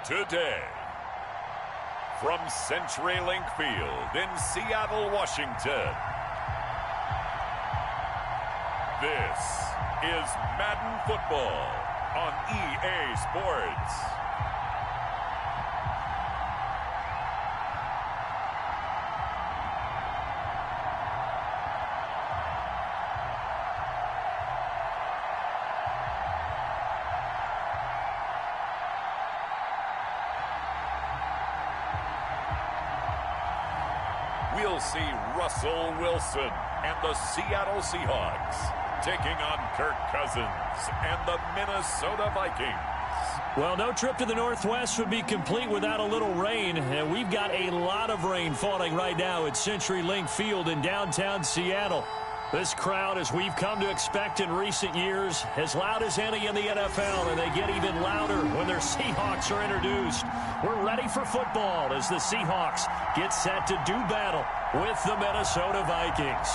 Today, from CenturyLink Field in Seattle, Washington, this is Madden Football on EA Sports. We'll see Russell Wilson and the Seattle Seahawks taking on Kirk Cousins and the Minnesota Vikings. Well, no trip to the Northwest would be complete without a little rain. And we've got a lot of rain falling right now at CenturyLink Field in downtown Seattle. This crowd, as we've come to expect in recent years, as loud as any in the NFL, and they get even louder when their Seahawks are introduced. We're ready for football as the Seahawks get set to do battle with the Minnesota Vikings.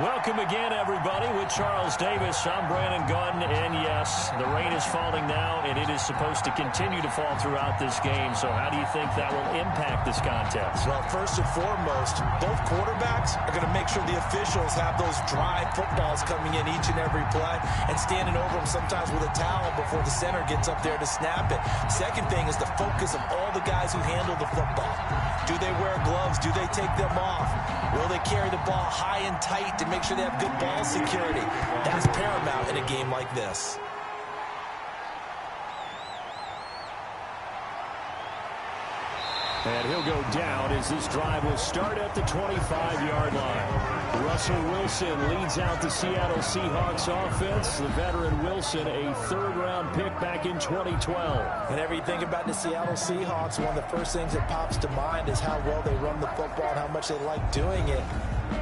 Welcome again, everybody, with Charles Davis. I'm Brandon Gunn, and yes, the rain is falling now, and it is supposed to continue to fall throughout this game. So how do you think that will impact this contest? Well, first and foremost, both quarterbacks are going to make sure the officials have those dry footballs coming in each and every play and standing over them sometimes with a towel before the center gets up there to snap it. Second thing is the focus of all the guys who handle the football. Do they wear gloves? Do they take them off? Will they carry the ball high and tight to make sure they have good ball security? That's paramount in a game like this. And he'll go down as this drive will start at the 25-yard line. Russell Wilson leads out the Seattle Seahawks offense. The veteran Wilson, a third-round pick back in 2012. Whenever you think about the Seattle Seahawks, one of the first things that pops to mind is how well they run the football and how much they like doing it.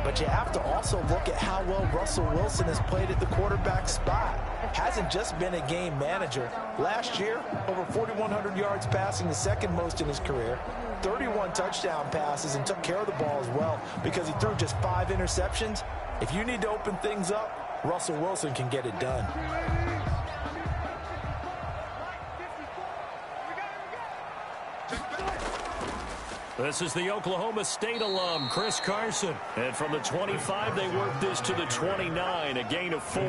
But you have to also look at how well Russell Wilson has played at the quarterback spot. Hasn't just been a game manager. Last year, over 4,100 yards passing, the second most in his career. 31 touchdown passes, and took care of the ball as well because he threw just 5 interceptions. If you need to open things up, Russell Wilson can get it done. This is the Oklahoma State alum, Chris Carson. And from the 25, they work this to the 29, a gain of 4.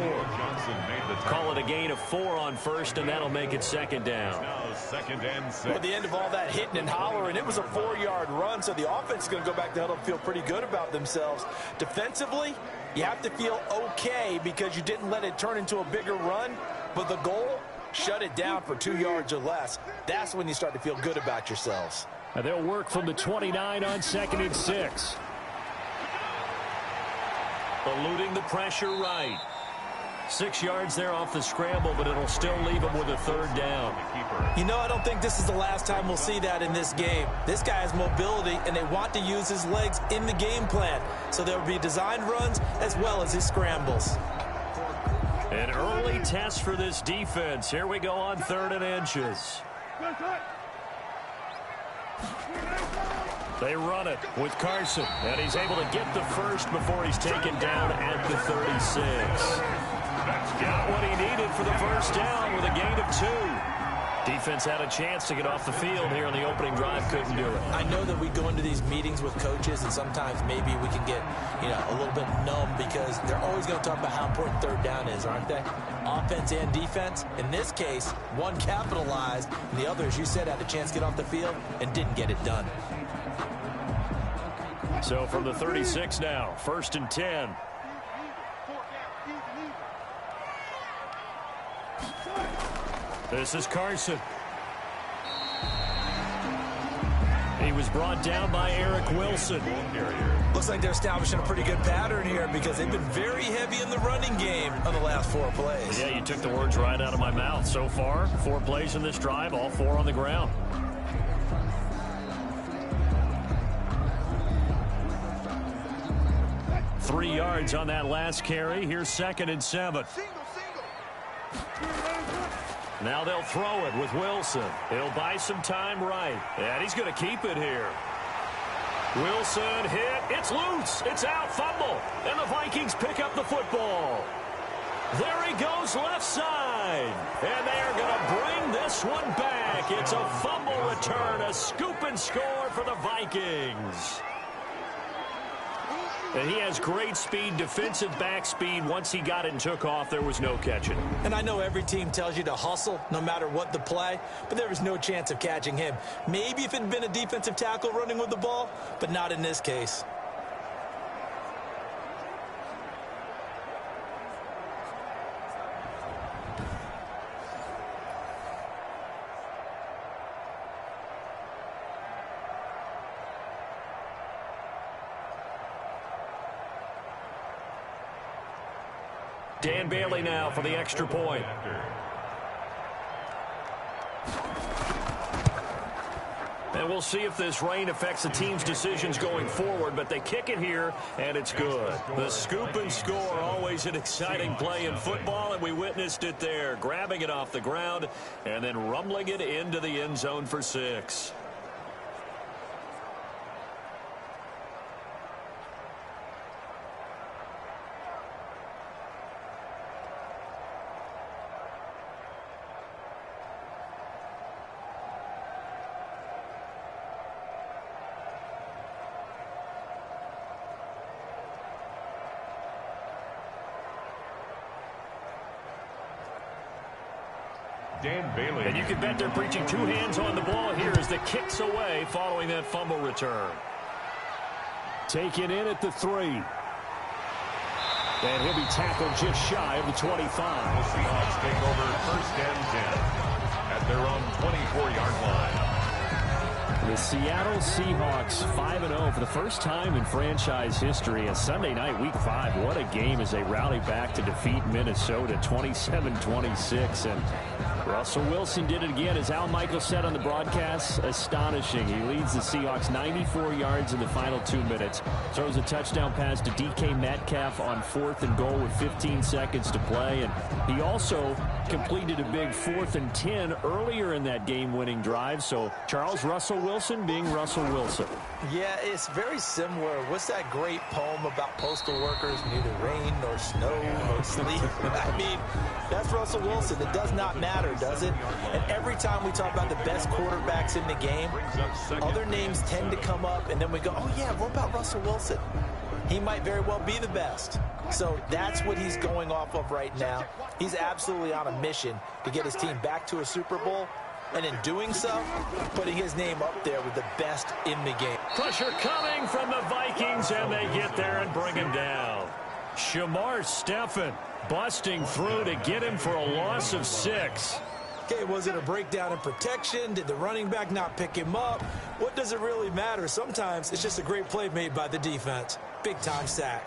Call it a gain of 4 on first, and that'll make it second down. Second and 6. Well, at the end of all that hitting and hollering, it was a 4-yard run, so the offense is going to go back to huddle and feel pretty good about themselves. Defensively, you have to feel okay because you didn't let it turn into a bigger run, but the goal, shut it down for 2 yards or less. That's when you start to feel good about yourselves. And they'll work from the 29 on second and 6. Eluding the pressure right. 6 yards there off the scramble, but it'll still leave them with a third down. You know, I don't think this is the last time we'll see that in this game. This guy has mobility, and they want to use his legs in the game plan. So there will be designed runs as well as his scrambles. An early test for this defense. Here we go on 3rd and inches. They run it with Carson, and he's able to get the first before he's taken down at the 36. Got what he needed for the first down with a gain of 2. Defense had a chance to get off the field here in the opening drive, couldn't do it. I know that we go into these meetings with coaches, and sometimes maybe we can get, a little bit numb because they're always going to talk about how important third down is, aren't they? Offense and defense. In this case, one capitalized, and the other, as you said, had a chance to get off the field and didn't get it done. So from the 36 now, 1st and 10. This is Carson. He was brought down by Eric Wilson. Looks like they're establishing a pretty good pattern here because they've been very heavy in the running game on the last 4 plays. Yeah, you took the words right out of my mouth. So far, 4 plays in this drive, all 4 on the ground. Three yards on that last carry. Here's 2nd and 7. Now they'll throw it with Wilson. He'll buy some time right. And he's going to keep it here. Wilson hit. It's loose. It's out. Fumble. And the Vikings pick up the football. There he goes left side. line. And they are going to bring this one back. It's a fumble return, a scoop and score for the Vikings. And he has great speed, defensive back speed. Once he got it and took off, there was no catching. And I know every team tells you to hustle no matter what the play, but there was no chance of catching him. Maybe if it had been a defensive tackle running with the ball, but not in this case. Dan Bailey now for the extra point. And we'll see if this rain affects the team's decisions going forward, but they kick it here, and it's good. The scoop and score, always an exciting play in football, and we witnessed it there, grabbing it off the ground and then rumbling it into the end zone for 6. Dan Bailey. And you can bet they're preaching 2 hands on the ball here as the kick's away following that fumble return. Taken in at the 3. And he'll be tackled just shy of the 25. The Seahawks take over 1st and 10 at their own 24-yard line. The Seattle Seahawks 5-0 for the first time in franchise history. A Sunday night, Week 5. What a game as they rally back to defeat Minnesota 27-26. And Russell Wilson did it again, as Al Michaels said on the broadcast. Astonishing. He leads the Seahawks 94 yards in the final 2 minutes. Throws a touchdown pass to DK Metcalf on 4th and goal with 15 seconds to play. And he also completed a big 4th and 10 earlier in that game-winning drive. So Charles Russell Wilson being Russell Wilson. Yeah, it's very similar. What's that great poem about postal workers? Neither rain nor snow nor sleet. I mean, that's Russell Wilson. It does not matter, does it? And every time we talk about the best quarterbacks in the game, other names tend to come up, and then we go, oh, yeah, what about Russell Wilson? He might very well be the best. So that's what he's going off of right now. He's absolutely on a mission to get his team back to a Super Bowl. And in doing so, putting his name up there with the best in the game. Pressure coming from the Vikings, and they get there and bring him down. Shamar Stephen busting through to get him for a loss of 6. Okay, was it a breakdown in protection? Did the running back not pick him up? What does it really matter? Sometimes it's just a great play made by the defense. Big-time sack.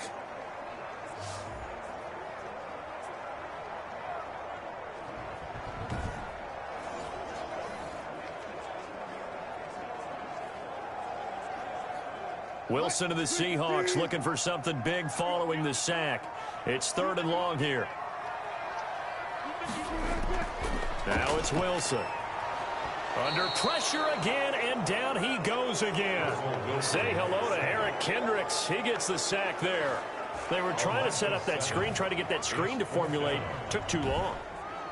Wilson of the Seahawks looking for something big following the sack. It's 3rd and long here. Now it's Wilson. Under pressure again, and down he goes again. Say hello to Eric Kendricks. He gets the sack there. They were trying to set up that screen, trying to get that screen to formulate. Took too long.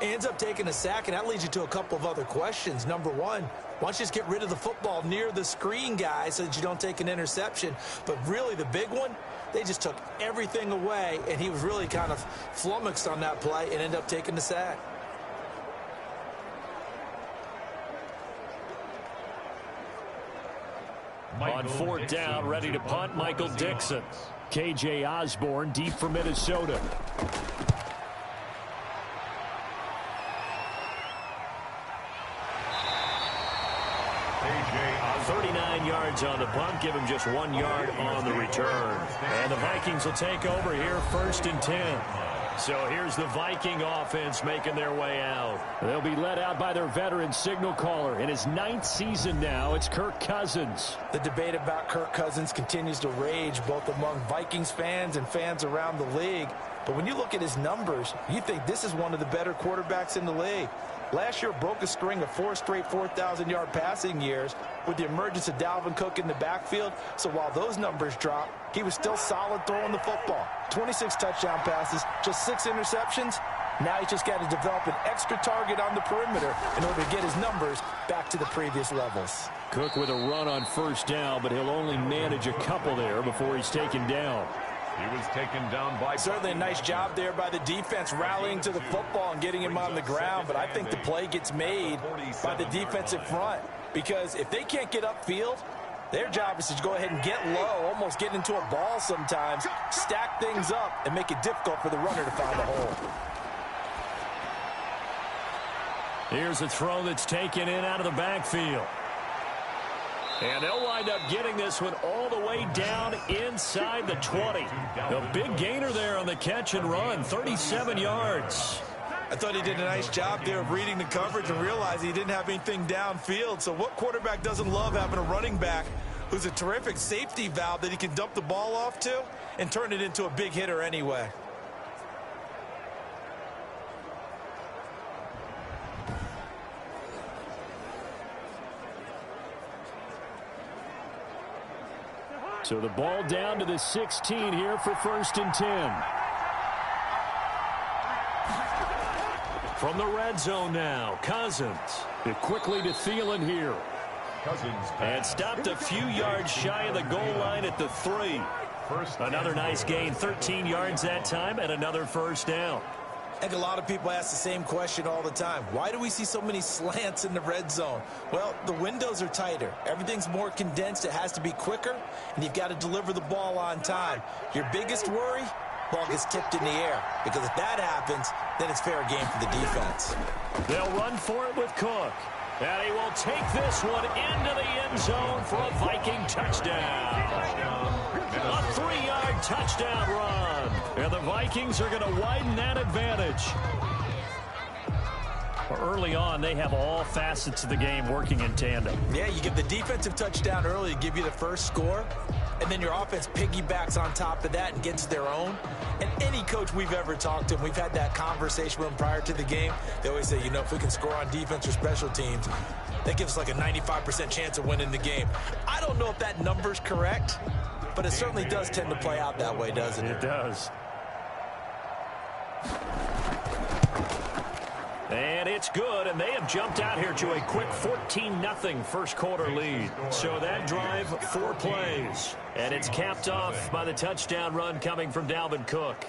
Ends up taking a sack, and that leads you to a couple of other questions. Number one, why don't you just get rid of the football near the screen guy so that you don't take an interception? But really the big one, they just took everything away, and he was really kind of flummoxed on that play and ended up taking the sack. On 4th down, ready to punt, Michael Dixon. KJ Osborne deep for Minnesota. 39 yards on the punt, give him just 1 yard on the return. And the Vikings will take over here 1st and 10. So here's the Viking offense making their way out. They'll be led out by their veteran signal caller. In his 9th season now, it's Kirk Cousins. The debate about Kirk Cousins continues to rage both among Vikings fans and fans around the league. But when you look at his numbers, you think this is one of the better quarterbacks in the league. Last year broke a string of 4 straight 4,000-yard passing years with the emergence of Dalvin Cook in the backfield. So while those numbers dropped, he was still solid throwing the football. 26 touchdown passes, just 6 interceptions. Now he's just got to develop an extra target on the perimeter in order to get his numbers back to the previous levels. Cook with a run on first down, but he'll only manage a couple there before he's taken down. He was taken down by... Certainly a nice job there by the defense rallying to the football and getting him on the ground, but I think the play gets made by the defensive front because if they can't get upfield, their job is to go ahead and get low, almost get into a ball sometimes, stack things up, and make it difficult for the runner to find a hole. Here's a throw that's taken in out of the backfield. And they'll wind up getting this one all the way down inside the 20. A big gainer there on the catch and run, 37 yards. I thought he did a nice job there of reading the coverage and realizing he didn't have anything downfield. So what quarterback doesn't love having a running back who's a terrific safety valve that he can dump the ball off to and turn it into a big hitter anyway? So the ball down to the 16 here for 1st and 10. From the red zone now, Cousins. It quickly to Thielen here. Cousins And stopped a few yards shy of the goal line at the 3. Another nice gain, 13 yards that time, and another first down. I think a lot of people ask the same question all the time. Why do we see so many slants in the red zone? Well, the windows are tighter. Everything's more condensed. It has to be quicker, and you've got to deliver the ball on time. Your biggest worry? Ball gets tipped in the air, because if that happens, then it's fair game for the defense. They'll run for it with Cook. And he will take this one into the end zone for a Viking touchdown. A 3-yard touchdown run. And the Vikings are going to widen that advantage. Early on, they have all facets of the game working in tandem. Yeah, you give the defensive touchdown early to give you the first score, and then your offense piggybacks on top of that and gets their own. And any coach we've ever talked to, and we've had that conversation with them prior to the game, they always say, you know, if we can score on defense or special teams, that gives us like a 95% chance of winning the game. I don't know if that number's correct, but it certainly does tend to play out that way, doesn't it? It does. And it's good, and they have jumped out here to a quick 14-0 first quarter lead. So that drive, 4 plays. And it's capped off by the touchdown run coming from Dalvin Cook.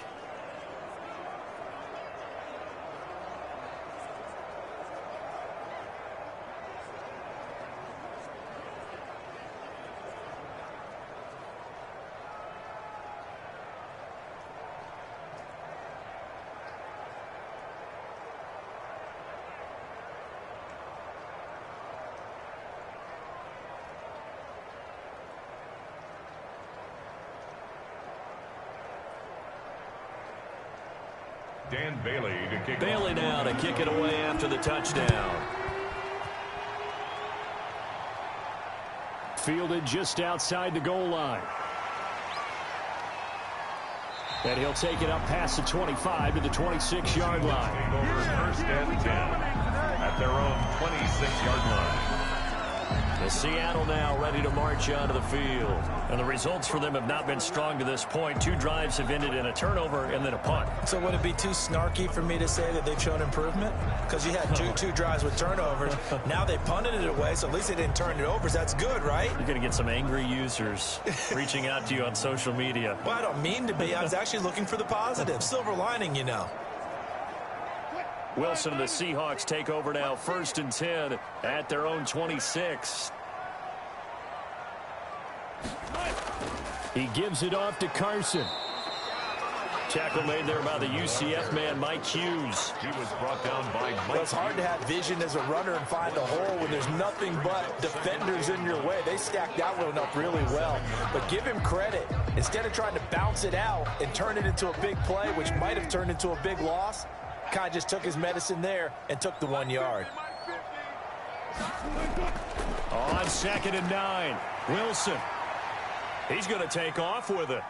Dan Bailey to kick Bailey now to kick it away after the touchdown. Fielded just outside the goal line. And he'll take it up past the 25 to the 26-yard line. Over 1st and 10 at their own 26-yard line. The Seattle now ready to march onto the field. And the results for them have not been strong to this point. 2 drives have ended in a turnover and then a punt. So would it be too snarky for me to say that they've shown improvement? Because you had two drives with turnovers. Now they punted it away, so at least they didn't turn it over. So that's good, right? You're going to get some angry users reaching out to you on social media. Well, I don't mean to be. I was actually looking for the positive. Silver lining, you know. Wilson and the Seahawks take over now, 1st and 10 at their own 26. He gives it off to Carson. Tackle made there by the UCF man, Mike Hughes. He was brought down by Mike. Well, it's hard to have vision as a runner and find a hole when there's nothing but defenders in your way. They stacked that one up really well. But give him credit. Instead of trying to bounce it out and turn it into a big play, which might have turned into a big loss, kind of just took his medicine there and took the 1 yard. On 2nd and 9, Wilson. He's going to take off with it.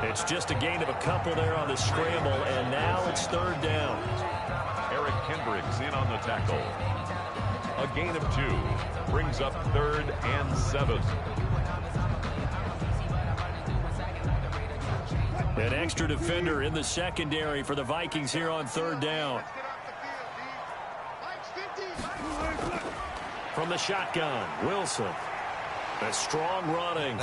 It's just a gain of a couple there on the scramble, and now it's 3rd down. Eric Kendricks in on the tackle. A gain of 2 brings up 3rd and 7. An extra defender in the secondary for the Vikings here on third down. From the shotgun, Wilson. A strong running.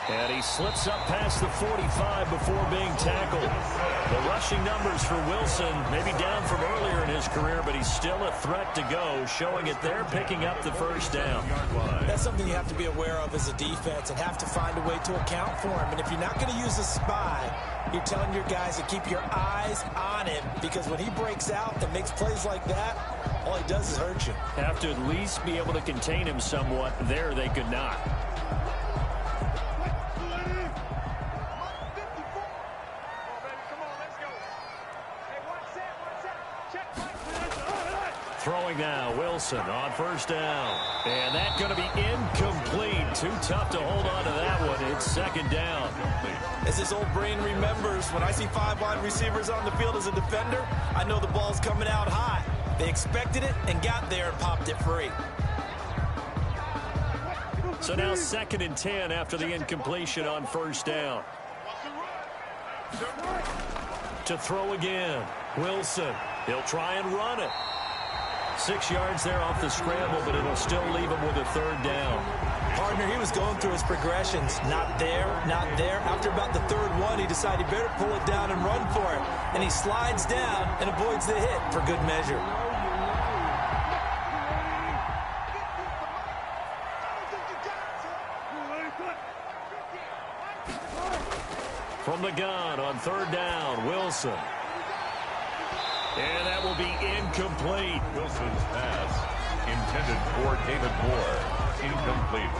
And he slips up past the 45 before being tackled. The rushing numbers for Wilson, maybe down from earlier in his career, but he's still a threat to go, showing it there, picking up the first down. That's something you have to be aware of as a defense and have to find a way to account for him. And if you're not going to use a spy, you're telling your guys to keep your eyes on him, because when he breaks out and makes plays like that, all he does is hurt you. Have to at least be able to contain him somewhat. There they could not. Throwing now, Wilson on first down. And that's going to be incomplete. Too tough to hold on to that one. It's second down. As his old brain remembers, when I see 5 wide receivers on the field as a defender, I know the ball's coming out high. They expected it and got there and popped it free. So now 2nd and 10 after the incompletion on first down. To throw again, Wilson. He'll try and run it. 6 yards there off the scramble, but it'll still leave him with a third down. Partner, he was going through his progressions. Not there, not there. After about the third one, he decided he better pull it down and run for it. And he slides down and avoids the hit for good measure. From the gun on third down, Wilson. And that will be incomplete. Wilson's pass intended for David Moore. Incomplete.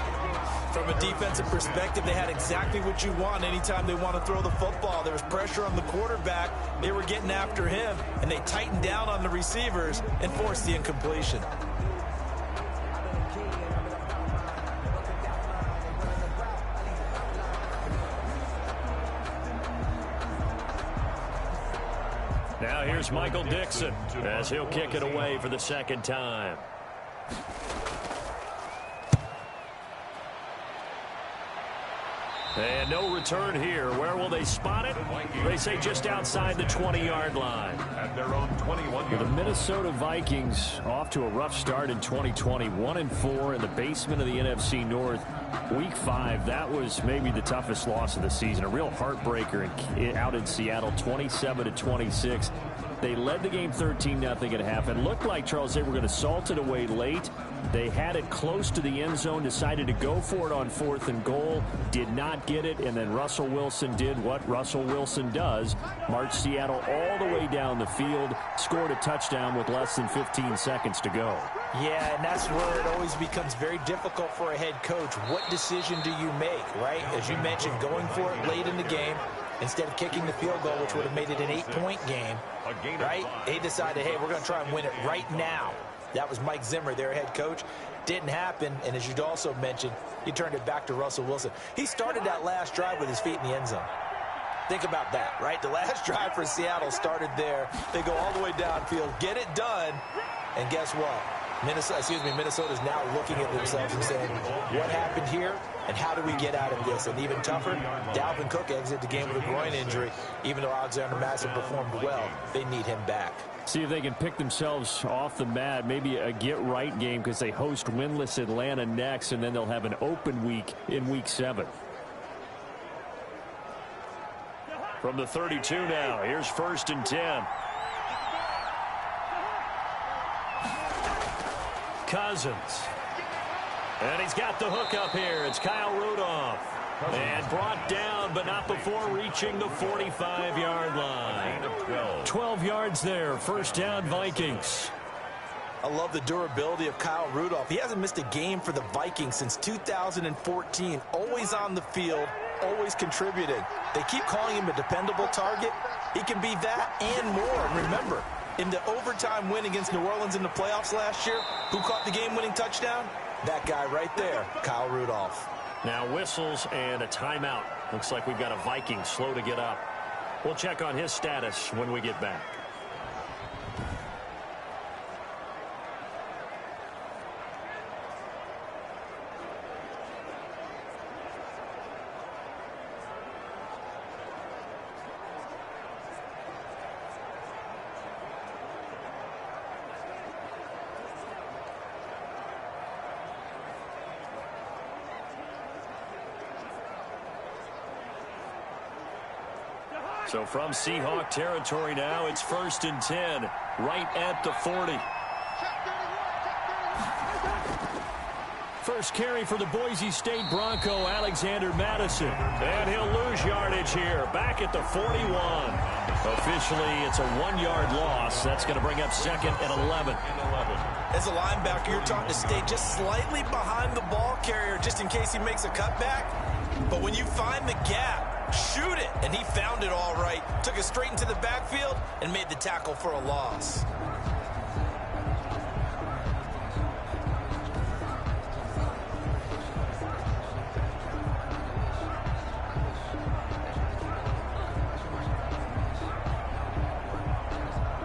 From a defensive perspective, they had exactly what you want anytime they want to throw the football. There was pressure on the quarterback. They were getting after him, and they tightened down on the receivers and forced the incompletion. Now here's Michael Dixon as he'll kick it away for the second time. And no return here. Where will they spot it? They say just outside the 20-yard line. At their own 21. The Minnesota Vikings off to a rough start in 2020. 1-4 in the basement of the NFC North. Week 5, that was maybe the toughest loss of the season. A real heartbreaker out in Seattle, 27-26. They led the game 13-0 at half. It looked like, Charles, they were going to salt it away late. They had it close to the end zone, decided to go for it on 4th and goal, did not get it, and then Russell Wilson did what Russell Wilson does, marched Seattle all the way down the field, scored a touchdown with less than 15 seconds to go. Yeah, and that's where it always becomes very difficult for a head coach. What decision do you make, right? As you mentioned, going for it late in the game, instead of kicking the field goal, which would have made it an 8-point game, right? They decided, hey, we're going to try and win it right now. That was Mike Zimmer, their head coach. Didn't happen, and as you'd also mentioned, he turned it back to Russell Wilson. He started that last drive with his feet in the end zone. Think about that, right? The last drive for Seattle started there. They go all the way downfield, get it done, and guess what? Minnesota's now looking at themselves and saying, what happened here, and how do we get out of this? And even tougher, Dalvin Cook exited the game with a groin injury. Even though Alexander Madison performed well, they need him back. See if they can pick themselves off the mat, maybe a get-right game because they host winless Atlanta next, and then they'll have an open week in Week 7. From the 32 now, here's 1st and 10. Cousins. And he's got the hook up here. It's Kyle Rudolph. And brought down, but not before reaching the 45-yard line. 12 yards there. 1st down, Vikings. I love the durability of Kyle Rudolph. He hasn't missed a game for the Vikings since 2014. Always on the field, always contributing. They keep calling him a dependable target. He can be that and more. Remember, in the overtime win against New Orleans in the playoffs last year, who caught the game-winning touchdown? That guy right there, Kyle Rudolph. Now whistles and a timeout. Looks like we've got a Viking slow to get up. We'll check on his status when we get back. So from Seahawk territory now, it's 1st and 10, right at the 40. First carry for the Boise State Bronco, Alexander Madison. And he'll lose yardage here, back at the 41. Officially, it's a 1-yard loss. That's going to bring up 2nd and 11. As a linebacker, you're taught to stay just slightly behind the ball carrier just in case he makes a cutback. But when you find the gap, shoot it. And he found it all right. Took it straight into the backfield and made the tackle for a loss.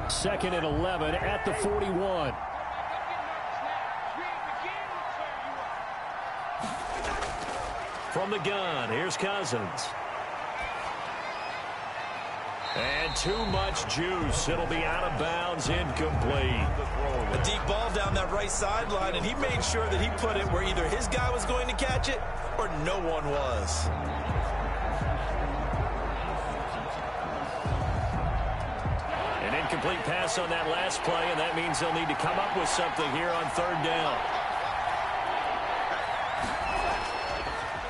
Second and 11 at the 41. From the gun, here's Cousins. And too much juice. It'll be out of bounds, incomplete. A deep ball down that right sideline, and he made sure that he put it where either his guy was going to catch it or no one was. An incomplete pass on that last play, and that means they'll need to come up with something here on 3rd down.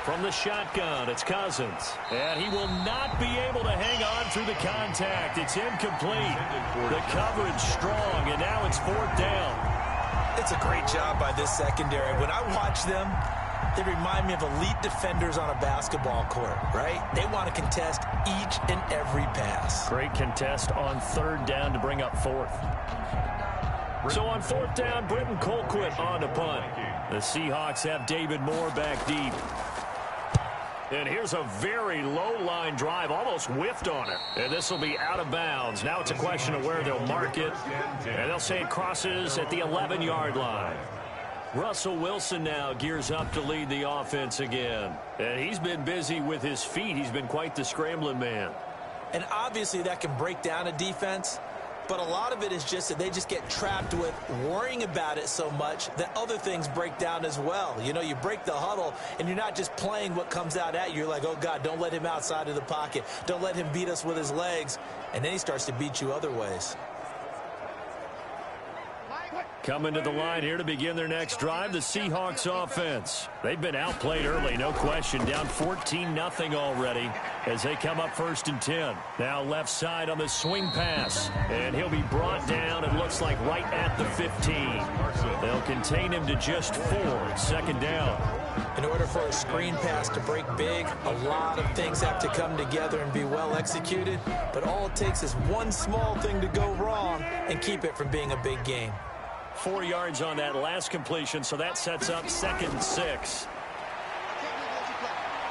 From the shotgun, it's Cousins. And he will not be able to hang on through the contact. It's incomplete. The coverage strong, and now it's 4th down. It's a great job by this secondary. When I watch them, they remind me of elite defenders on a basketball court, right? They want to contest each and every pass. Great contest on 3rd down to bring up 4th. So on 4th down, Britton Colquitt on to punt. The Seahawks have David Moore back deep. And here's a very low line drive, almost whiffed on it. And this will be out of bounds. Now it's a question of where they'll mark it. And they'll say it crosses at the 11-yard line. Russell Wilson now gears up to lead the offense again. And he's been busy with his feet. He's been quite the scrambling man. And obviously that can break down a defense. But a lot of it is just that they just get trapped with worrying about it so much that other things break down as well. You know, you break the huddle, and you're not just playing what comes out at you. You're like, oh, God, don't let him outside of the pocket. Don't let him beat us with his legs. And then he starts to beat you other ways. Coming to the line here to begin their next drive, the Seahawks offense. They've been outplayed early, no question. Down 14-0 already as they come up 1st and 10. Now left side on the swing pass. And he'll be brought down, it looks like, right at the 15. They'll contain him to just 4. 2nd down. In order for a screen pass to break big, a lot of things have to come together and be well executed. But all it takes is one small thing to go wrong and keep it from being a big game. 4 yards on that last completion, so that sets up 2nd and 6.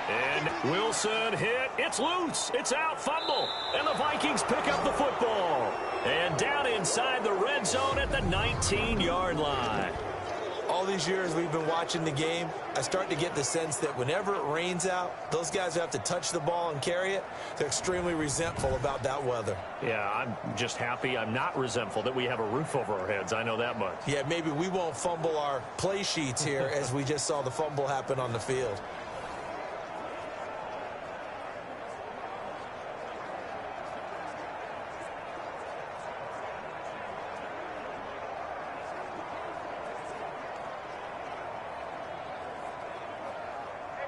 And Wilson hit. It's loose. It's out. Fumble. And the Vikings pick up the football. And down inside the red zone at the 19-yard line. All these years we've been watching the game, I start to get the sense that whenever it rains out, those guys who have to touch the ball and carry it, they're extremely resentful about that weather. Yeah, I'm just happy I'm not resentful that we have a roof over our heads. I know that much. Yeah, maybe we won't fumble our play sheets here as we just saw the fumble happen on the field.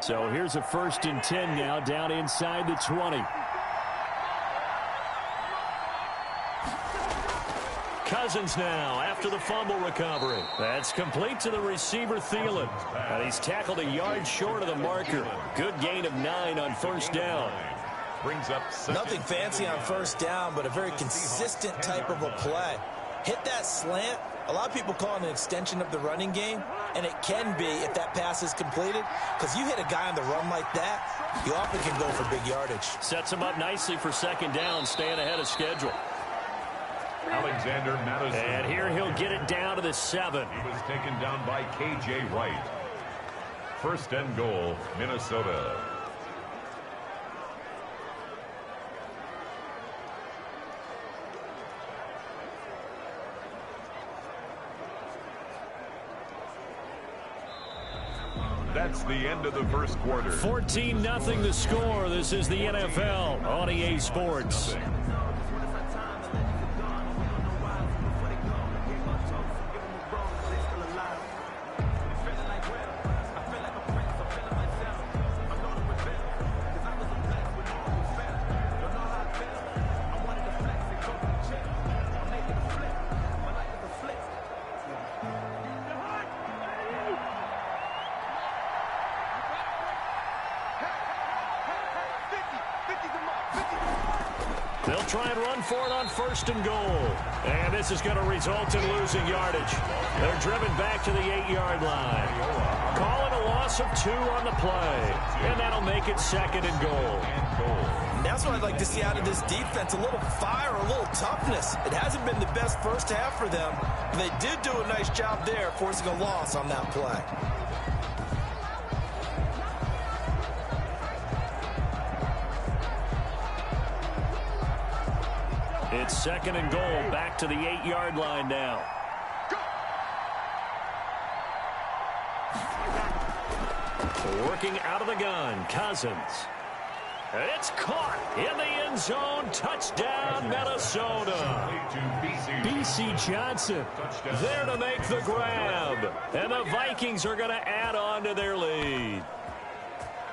So here's a 1st and 10 now down inside the 20. Cousins now after the fumble recovery. That's complete to the receiver, Thielen. And he's tackled a yard short of the marker. Good gain of 9 on 1st down. Brings up nothing fancy on 1st down, but a very consistent type of a play. Hit that slant. A lot of people call it an extension of the running game, and it can be if that pass is completed, because you hit a guy on the run like that, you often can go for big yardage. Sets him up nicely for 2nd down, staying ahead of schedule. Alexander Madison. And here he'll get it down to the 7. He was taken down by K.J. Wright. 1st and goal, Minnesota. That's the end of the first quarter. 14-0 the score. This is the NFL on EA Sports. They'll try and run for it on 1st and goal. And this is going to result in losing yardage. They're driven back to the 8-yard line. Calling a loss of 2 on the play. And that'll make it 2nd and goal. That's what I'd like to see out of this defense. A little fire, a little toughness. It hasn't been the best first half for them. But they did do a nice job there, forcing a loss on that play. It's 2nd and goal, back to the 8-yard line now. Working out of the gun, Cousins. It's caught in the end zone. Touchdown, Minnesota. B.C. Johnson there to make the grab. And the Vikings are going to add on to their lead.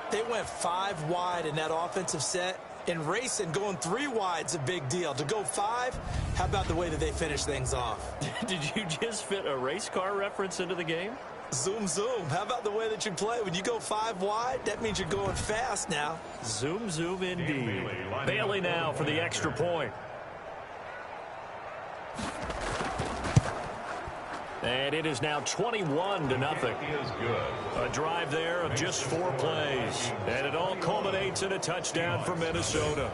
They went 5 wide in that offensive set. And racing, going 3 wide's a big deal. To go 5, how about the way that they finish things off? Did you just fit a race car reference into the game? Zoom, zoom. How about the way that you play? When you go 5 wide, that means you're going fast now. Zoom, zoom indeed. Bailey now for the extra point. And it is now 21-0. A drive there of just 4 plays. And it all culminates in a touchdown for Minnesota.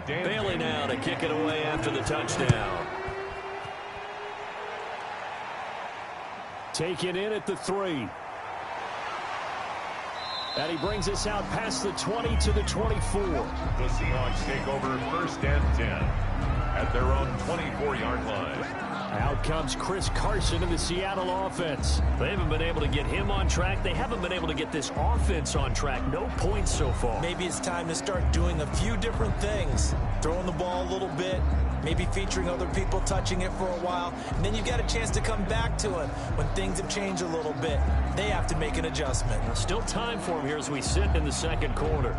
Bailey now to kick it away after the touchdown. Taken in at the 3. And he brings us out past the 20 to the 24. The Seahawks take over 1st and 10 at their own 24-yard line. Out comes Chris Carson in the Seattle offense. They haven't been able to get him on track. They haven't been able to get this offense on track. No points so far. Maybe it's time to start doing a few different things. Throwing the ball a little bit, maybe featuring other people touching it for a while. And then you got a chance to come back to it when things have changed a little bit. They have to make an adjustment. Still time for him here as we sit in the 2nd quarter.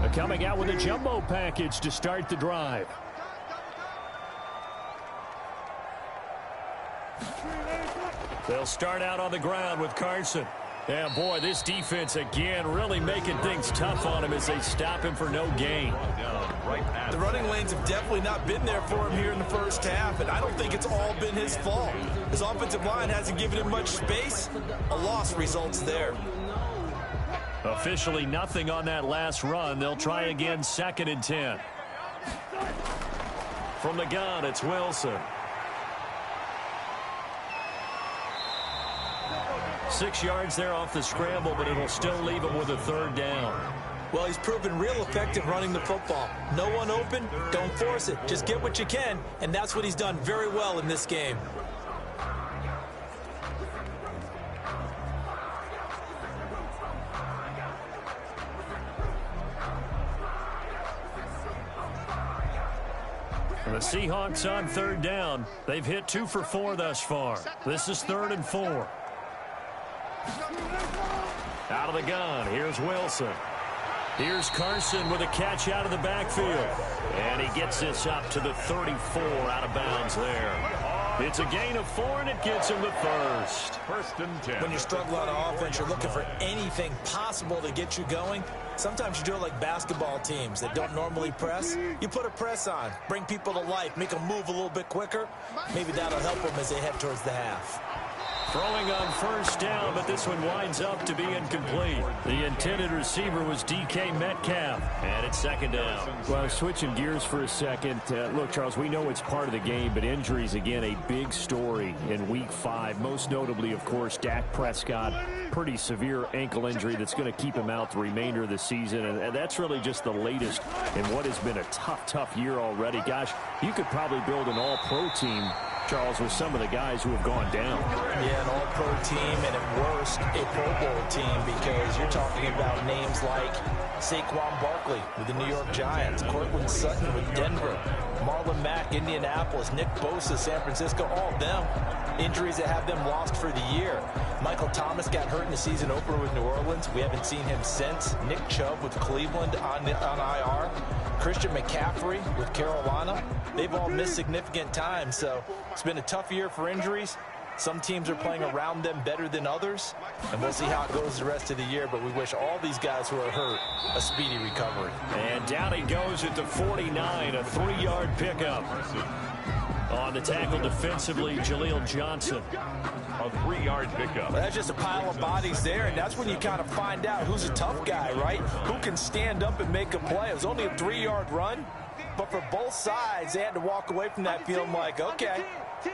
They're coming out with a jumbo package to start the drive. They'll start out on the ground with Carson. Yeah, boy, this defense again really making things tough on him as they stop him for no gain. The running lanes have definitely not been there for him here in the first half, and I don't think it's all been his fault. His offensive line hasn't given him much space. A loss results there. Officially nothing on that last run. They'll try again 2nd and 10. From the gun, it's Wilson. 6 yards there off the scramble, but it'll still leave him with a 3rd down. Well, he's proven real effective running the football. No one open, don't force it. Just get what you can, and that's what he's done very well in this game. The Seahawks on 3rd down. They've hit 2 for 4 thus far. This is 3rd and 4. Out of the gun, here's Wilson. Here's Carson with a catch out of the backfield. And he gets this up to the 34 out of bounds there. It's a gain of 4, and it gets him the 1st and 10. When you struggle on offense, you're looking for anything possible to get you going. Sometimes you do it like basketball teams that don't normally press. You put a press on, bring people to life, make them move a little bit quicker. Maybe that'll help them as they head towards the half. Throwing on first down, but this one winds up to be incomplete. The intended receiver was DK Metcalf, and it's second down. Well, switching gears for a second. Look, Charles, we know it's part of the game, but injuries, again, a big story in Week 5. Most notably, of course, Dak Prescott. Pretty severe ankle injury that's going to keep him out the remainder of the season, and that's really just the latest in what has been a tough year already. Gosh, you could probably build an all-pro team, Charles, with some of the guys who have gone down. Yeah, an all-pro team, and at worst, a Pro Bowl team, because you're talking about names like Saquon Barkley with the New York Giants, Cortland Sutton with Denver, Marlon Mack, Indianapolis, Nick Bosa, San Francisco, all of them injuries that have them lost for the year. Michael Thomas got hurt in the season opener with New Orleans. We haven't seen him since. Nick Chubb with Cleveland on IR. Christian McCaffrey with Carolina. They've all missed significant time, so it's been a tough year for injuries. Some teams are playing around them better than others, and we'll see how it goes the rest of the year, but we wish all these guys who are hurt a speedy recovery. And down he goes at the 49, a 3-yard pickup. On the tackle defensively, Jaleel Johnson. A 3-yard pickup. Well, that's just a pile of bodies there, and that's when you kind of find out who's a tough guy, right? Who can stand up and make a play. It was only a 3-yard run, but for both sides, they had to walk away from that feeling like, okay,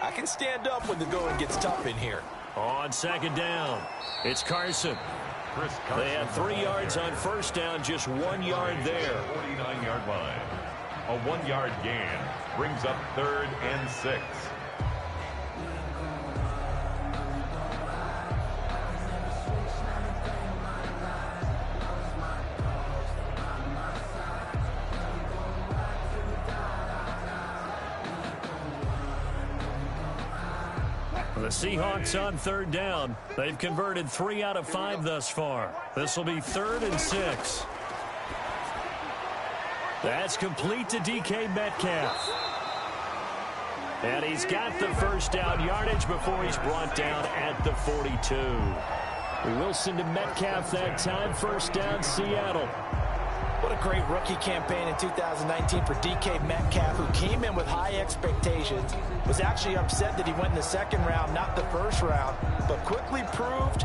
I can stand up when the going gets tough in here. On second down, it's Carson. They had 3 yards on first down, just 1 yard there. 49-yard line. A 1-yard gain brings up 3rd and 6. The Seahawks on 3rd down. They've converted 3 out of 5 thus far. This will be 3rd and 6. That's complete to DK Metcalf. And he's got the first down yardage before he's brought down at the 42. Wilson to Metcalf that time. First down, Seattle. What a great rookie campaign in 2019 for DK Metcalf, who came in with high expectations, was actually upset that he went in the 2nd round, not the 1st round, but quickly proved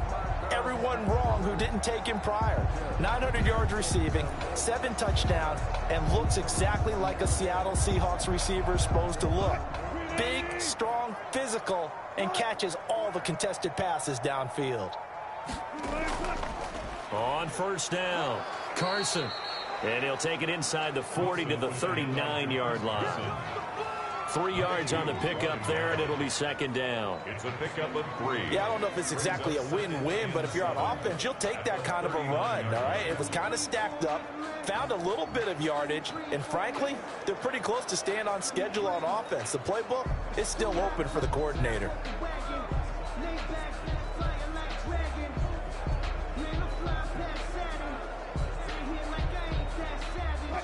everyone wrong who didn't take him prior. 900 yards receiving, 7 touchdowns, and looks exactly like a Seattle Seahawks receiver is supposed to look. Big, strong, physical, and catches all the contested passes downfield. On first down, Carson. And he'll take it inside the 40 to the 39-yard line. 3 yards on the pickup there, and it'll be second down. It's a pickup of 3. Yeah, I don't know if it's exactly a win-win, but if you're on offense, you'll take that kind of a run, all right? It was kind of stacked up, found a little bit of yardage, and frankly, they're pretty close to staying on schedule on offense. The playbook is still open for the coordinator.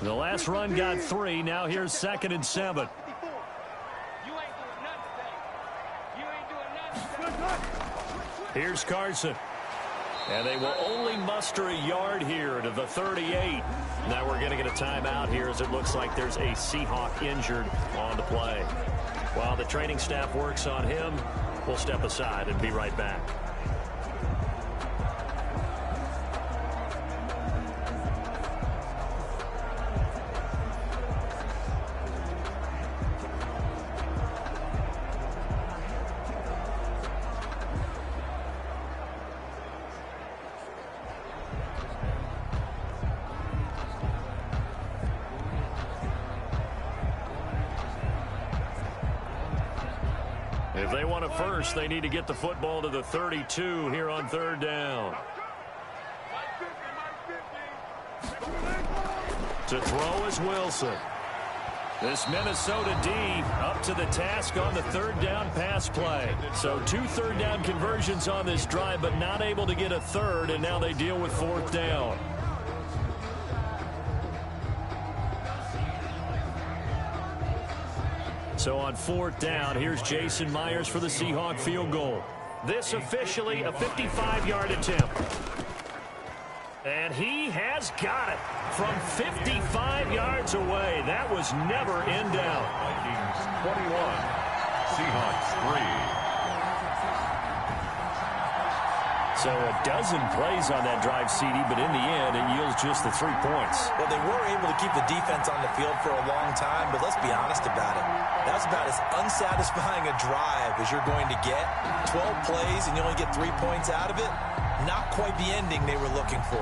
The last run got 3. Now here's 2nd and 7. Here's Carson. And they will only muster a yard here to the 38. Now we're going to get a timeout here as it looks like there's a Seahawk injured on the play. While the training staff works on him, we'll step aside and be right back. If they want a first, they need to get the football to the 32 here on 3rd down. To throw is Wilson. This Minnesota D up to the task on the 3rd down pass play. So 2 3rd down conversions on this drive, but not able to get a 3rd, and now they deal with 4th down. So on 4th down, here's Jason Myers for the Seahawk field goal. This officially a 55-yard attempt. And he has got it from 55 yards away. That was never in doubt. Vikings 21, Seahawks 3. So a dozen plays on that drive, CD, but in the end, it yields just the 3 points. Well, they were able to keep the defense on the field for a long time, but let's be honest about it. That's about as unsatisfying a drive as you're going to get. 12 plays and you only get 3 points out of it. Not quite the ending they were looking for.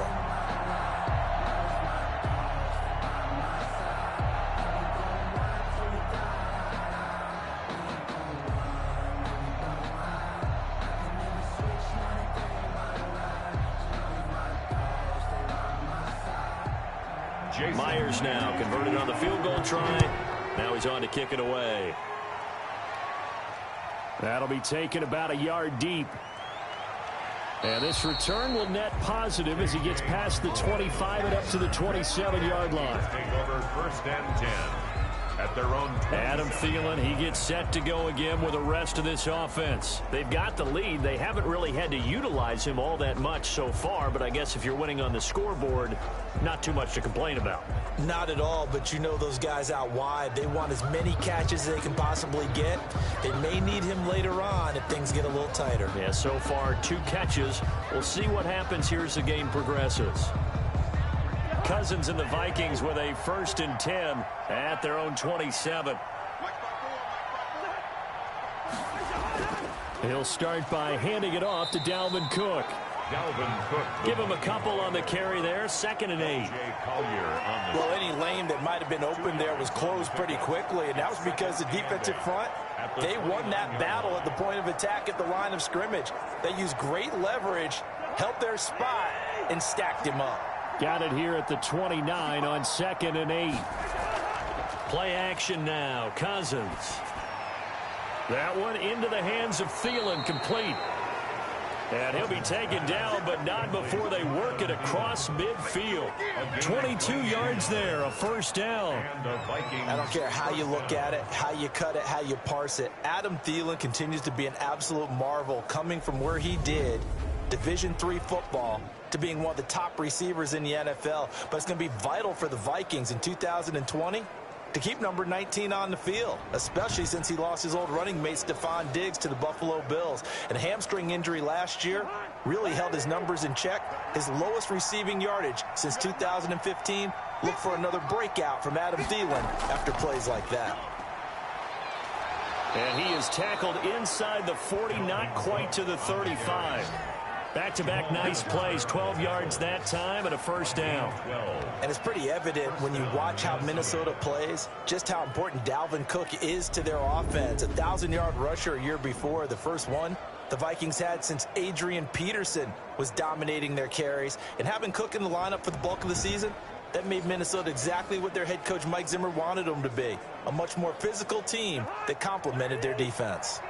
Myers now converted on the field goal try. Now he's on to kick it away. That'll be taken about a yard deep. And this return will net positive as he gets past the 25 and up to the 27-yard line. Take over 1st and 10 at their own 20. Adam Thielen, he gets set to go again with the rest of this offense. They've got the lead. They haven't really had to utilize him all that much so far, but I guess if you're winning on the scoreboard, not too much to complain about. Not at all, but you know those guys out wide, they want as many catches as they can possibly get. They may need him later on if things get a little tighter. Yeah, so far 2 catches. We'll see what happens here as the game progresses. Cousins and the Vikings with a 1st and 10 at their own 27. He'll start by handing it off to Dalvin Cook. Dalvin Cook. Give him a couple on the carry there. 2nd and 8. Well, any lane that might have been open there was closed pretty quickly, and that was because the defensive front, they won that battle at the point of attack at the line of scrimmage. They used great leverage, helped their spot, and stacked him up. Got it here at the 29 on 2nd and 8. Play action now. Cousins. That one into the hands of Thielen, complete. And he'll be taken down, but not before they work it across midfield. 22 yards there, a 1st down. I don't care how you look at it, how you cut it, how you parse it. Adam Thielen continues to be an absolute marvel, coming from where he did, Division III football, to being one of the top receivers in the NFL. But it's going to be vital for the Vikings in 2020 to keep number 19 on the field, especially since he lost his old running mate Stephon Diggs to the Buffalo Bills. And a hamstring injury last year really held his numbers in check. His lowest receiving yardage since 2015. Look for another breakout from Adam Thielen after plays like that. And he is tackled inside the 40, not quite to the 35. Back-to-back nice plays, 12 yards that time and a 1st down. And it's pretty evident when you watch how Minnesota plays, just how important Dalvin Cook is to their offense. A 1,000-yard rusher a year before, the first one the Vikings had since Adrian Peterson was dominating their carries. And having Cook in the lineup for the bulk of the season, that made Minnesota exactly what their head coach Mike Zimmer wanted them to be. A much more physical team that complemented their defense.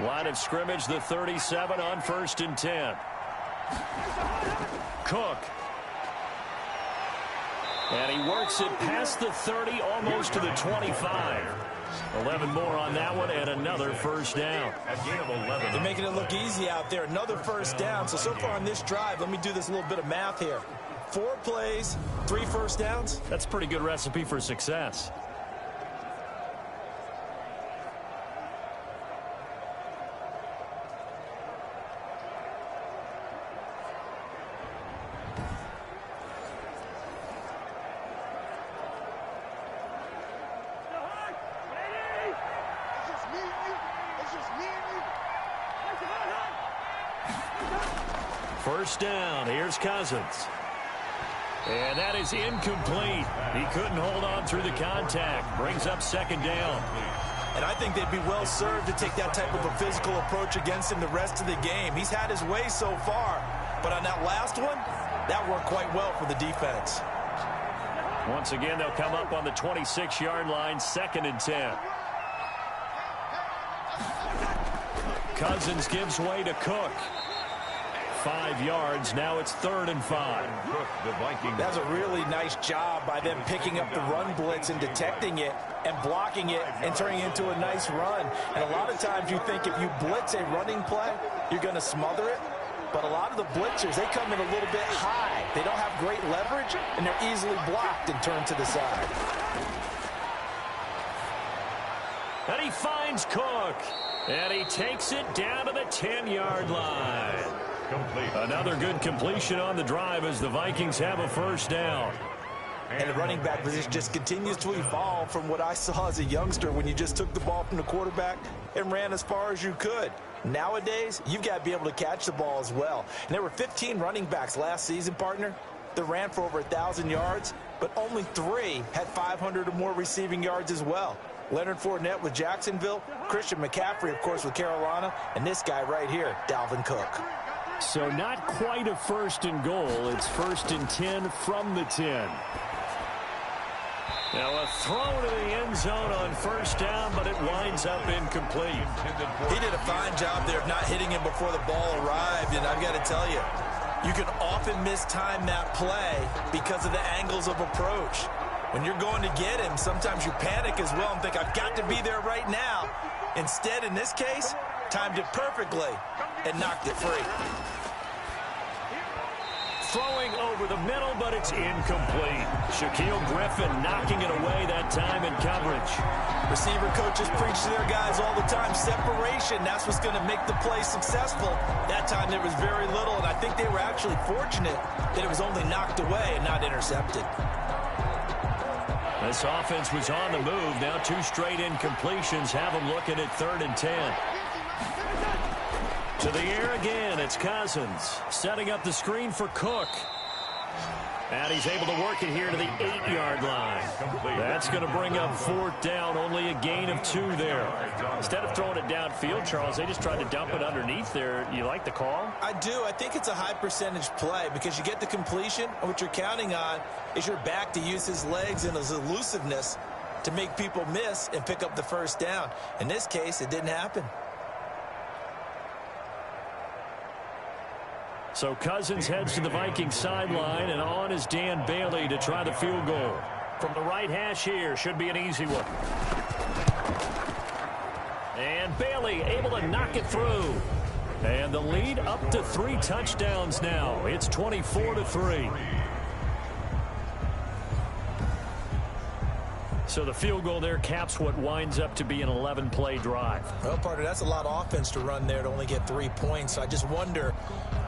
Line of scrimmage, the 37 on 1st and 10. Cook. And he works it past the 30, almost to the 25. 11 more on that one, and another 1st down. They're making it look easy out there. Another 1st down. So far on this drive, let me do this little bit of math here. 4 plays, 3 1st downs. That's a pretty good recipe for success. First down. Here's Cousins. And that is incomplete. He couldn't hold on through the contact. Brings up 2nd down. And I think they'd be well served to take that type of a physical approach against him the rest of the game. He's had his way so far. But on that last one, that worked quite well for the defense. Once again, they'll come up on the 26-yard line, 2nd and 10. Cousins gives way to Cook. 5 yards. Now it's 3rd and 5. That's a really nice job by them picking up the run blitz and detecting it and blocking it and turning it into a nice run. And a lot of times you think if you blitz a running play, you're going to smother it. But a lot of the blitzers, they come in a little bit high. They don't have great leverage, and they're easily blocked and turned to the side. And he finds Cook. And he takes it down to the 10-yard line. Complete. Another good completion on the drive as the Vikings have a first down. And the running back position just continues to evolve from what I saw as a youngster when you just took the ball from the quarterback and ran as far as you could. Nowadays, you've got to be able to catch the ball as well. And there were 15 running backs last season, partner, that ran for over 1,000 yards, but only 3 had 500 or more receiving yards as well. Leonard Fournette with Jacksonville, Christian McCaffrey, of course, with Carolina, and this guy right here, Dalvin Cook. So not quite a first and goal. It's first and 10 from the 10. Now a throw to the end zone on first down, but it winds up incomplete. He did a fine job there of not hitting him before the ball arrived, and I've got to tell you, you can often mistime that play because of the angles of approach. When you're going to get him, sometimes you panic as well and think, I've got to be there right now. Instead, in this case, timed it perfectly and knocked it free. Throwing over the middle, but it's incomplete. Shaquille Griffin knocking it away that time in coverage. Receiver coaches preach to their guys all the time. Separation, that's what's going to make the play successful. That time there was very little, and I think they were actually fortunate that it was only knocked away and not intercepted. This offense was on the move. Now 2 straight incompletions have them looking at 3rd and 10. To the air again, it's Cousins setting up the screen for Cook. And he's able to work it here to the 8-yard line. That's going to bring up 4th down, only a gain of 2 there. Instead of throwing it downfield, Charles, they just tried to dump it underneath there. You like the call? I do. I think it's a high percentage play because you get the completion, and what you're counting on is your back to use his legs and his elusiveness to make people miss and pick up the first down. In this case, it didn't happen. So Cousins heads to the Vikings sideline, and on is Dan Bailey to try the field goal. From the right hash here, should be an easy one. And Bailey able to knock it through. And the lead up to 3 touchdowns now. It's 24-3. So the field goal there caps what winds up to be an 11-play drive. Well, partner, that's a lot of offense to run there to only get 3 points. So I just wonder,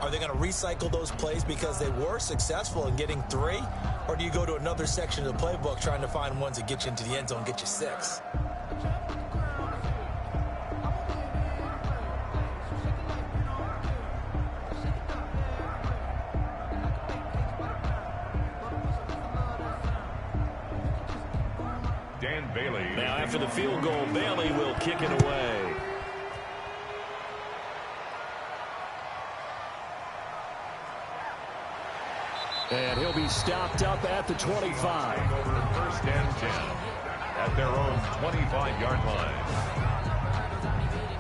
are they going to recycle those plays because they were successful in getting 3? Or do you go to another section of the playbook trying to find ones that get you into the end zone and get you 6? Now after the field goal, Bailey will kick it away. And he'll be stopped up at the 25. First and 10 at their own 25-yard line.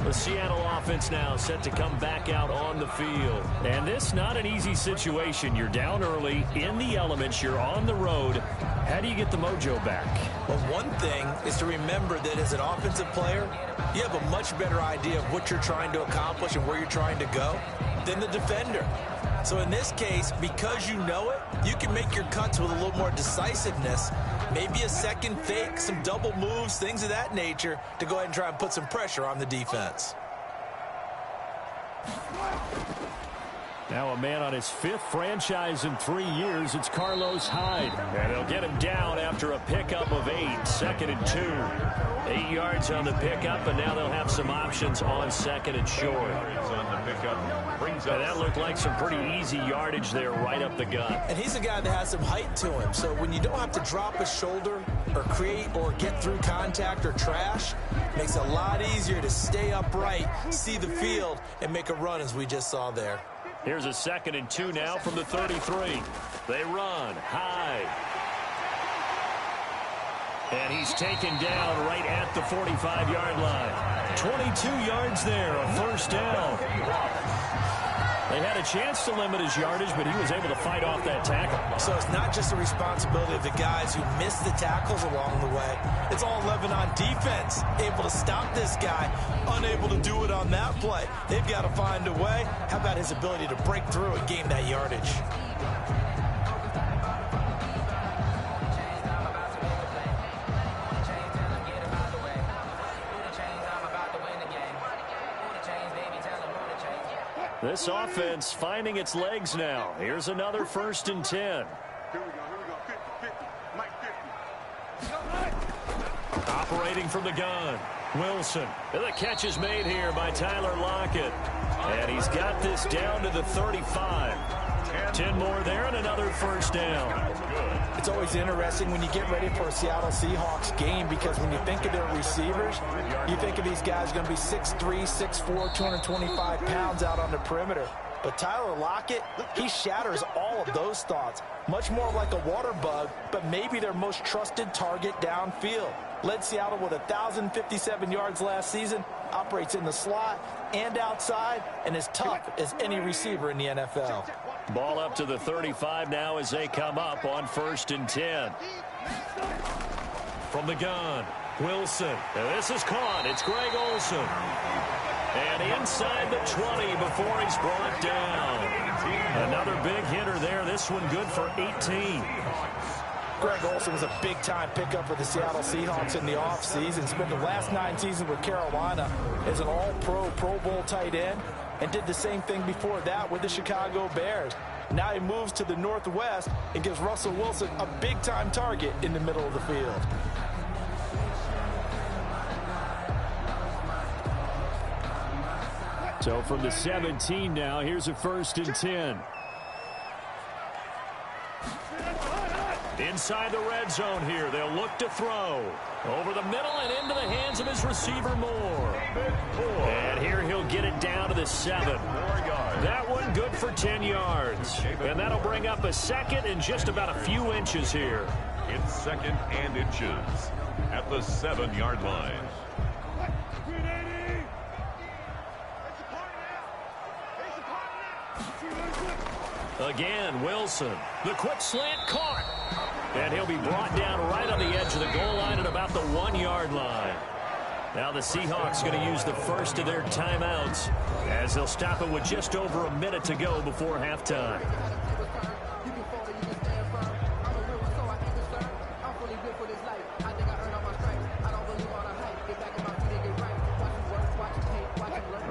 The Seattle offense now set to come back out on the field. And this not an easy situation. You're down early, in the elements, you're on the road. How do you get the mojo back? Well, one thing is to remember that as an offensive player, you have a much better idea of what you're trying to accomplish and where you're trying to go than the defender. So in this case, because you know it, you can make your cuts with a little more decisiveness, maybe a second fake, some double moves, things of that nature, to go ahead and try and put some pressure on the defense. Now a man on his 5th franchise in 3 years. It's Carlos Hyde. And they'll get him down after a pickup of 8. 2nd and 2. 8 yards on the pickup, and now they'll have some options on 2nd and short. On the pickup, brings and that looked like some pretty easy yardage there right up the gut. And he's a guy that has some height to him. So when you don't have to drop a shoulder or create or get through contact or trash, makes it a lot easier to stay upright, see the field, and make a run as we just saw there. Here's a 2nd and 2 now from the 33. They run high. And he's taken down right at the 45-yard line. 22 yards there, a first down. They had a chance to limit his yardage, but he was able to fight off that tackle. So it's not just the responsibility of the guys who missed the tackles along the way. It's all 11 on defense, able to stop this guy, unable to do it on that play. They've got to find a way. How about his ability to break through and gain that yardage? This offense finding its legs now. Here's another 1st and 10. Here we go. 50-50. Mike 50. Operating from the gun. Wilson. The catch is made here by Tyler Lockett. And he's got this down to the 35. 10 more there and another 1st down. It's always interesting when you get ready for a Seattle Seahawks game because when you think of their receivers, you think of these guys going to be 6'3", 6'4", 225 pounds out on the perimeter. But Tyler Lockett, he shatters all of those thoughts. Much more like a water bug, but maybe their most trusted target downfield. Led Seattle with 1,057 yards last season, operates in the slot and outside, and is tough as any receiver in the NFL. Ball up to the 35 now as they come up on 1st and 10. From the gun, Wilson. And this is caught. It's Greg Olsen. And inside the 20 before he's brought down. Another big hitter there. This one good for 18. Greg Olsen was a big-time pickup for the Seattle Seahawks in the offseason. Spent the last 9 seasons with Carolina as an all-pro, Pro Bowl tight end, and did the same thing before that with the Chicago Bears. Now he moves to the Northwest and gives Russell Wilson a big-time target in the middle of the field. So from the 17 now, here's a 1st and 10. Inside the red zone here. They'll look to throw. Over the middle and into the hands of his receiver Moore. And here he'll get it down to the 7. That one good for 10 yards. And that'll bring up a 2nd and just about a few inches here. It's 2nd and inches at the 7-yard line. Again, Wilson. The quick slant caught. And he'll be brought down right on the edge of the goal line at about the 1-yard line. Now the Seahawks going to use the first of their timeouts as they'll stop it with just over a minute to go before halftime.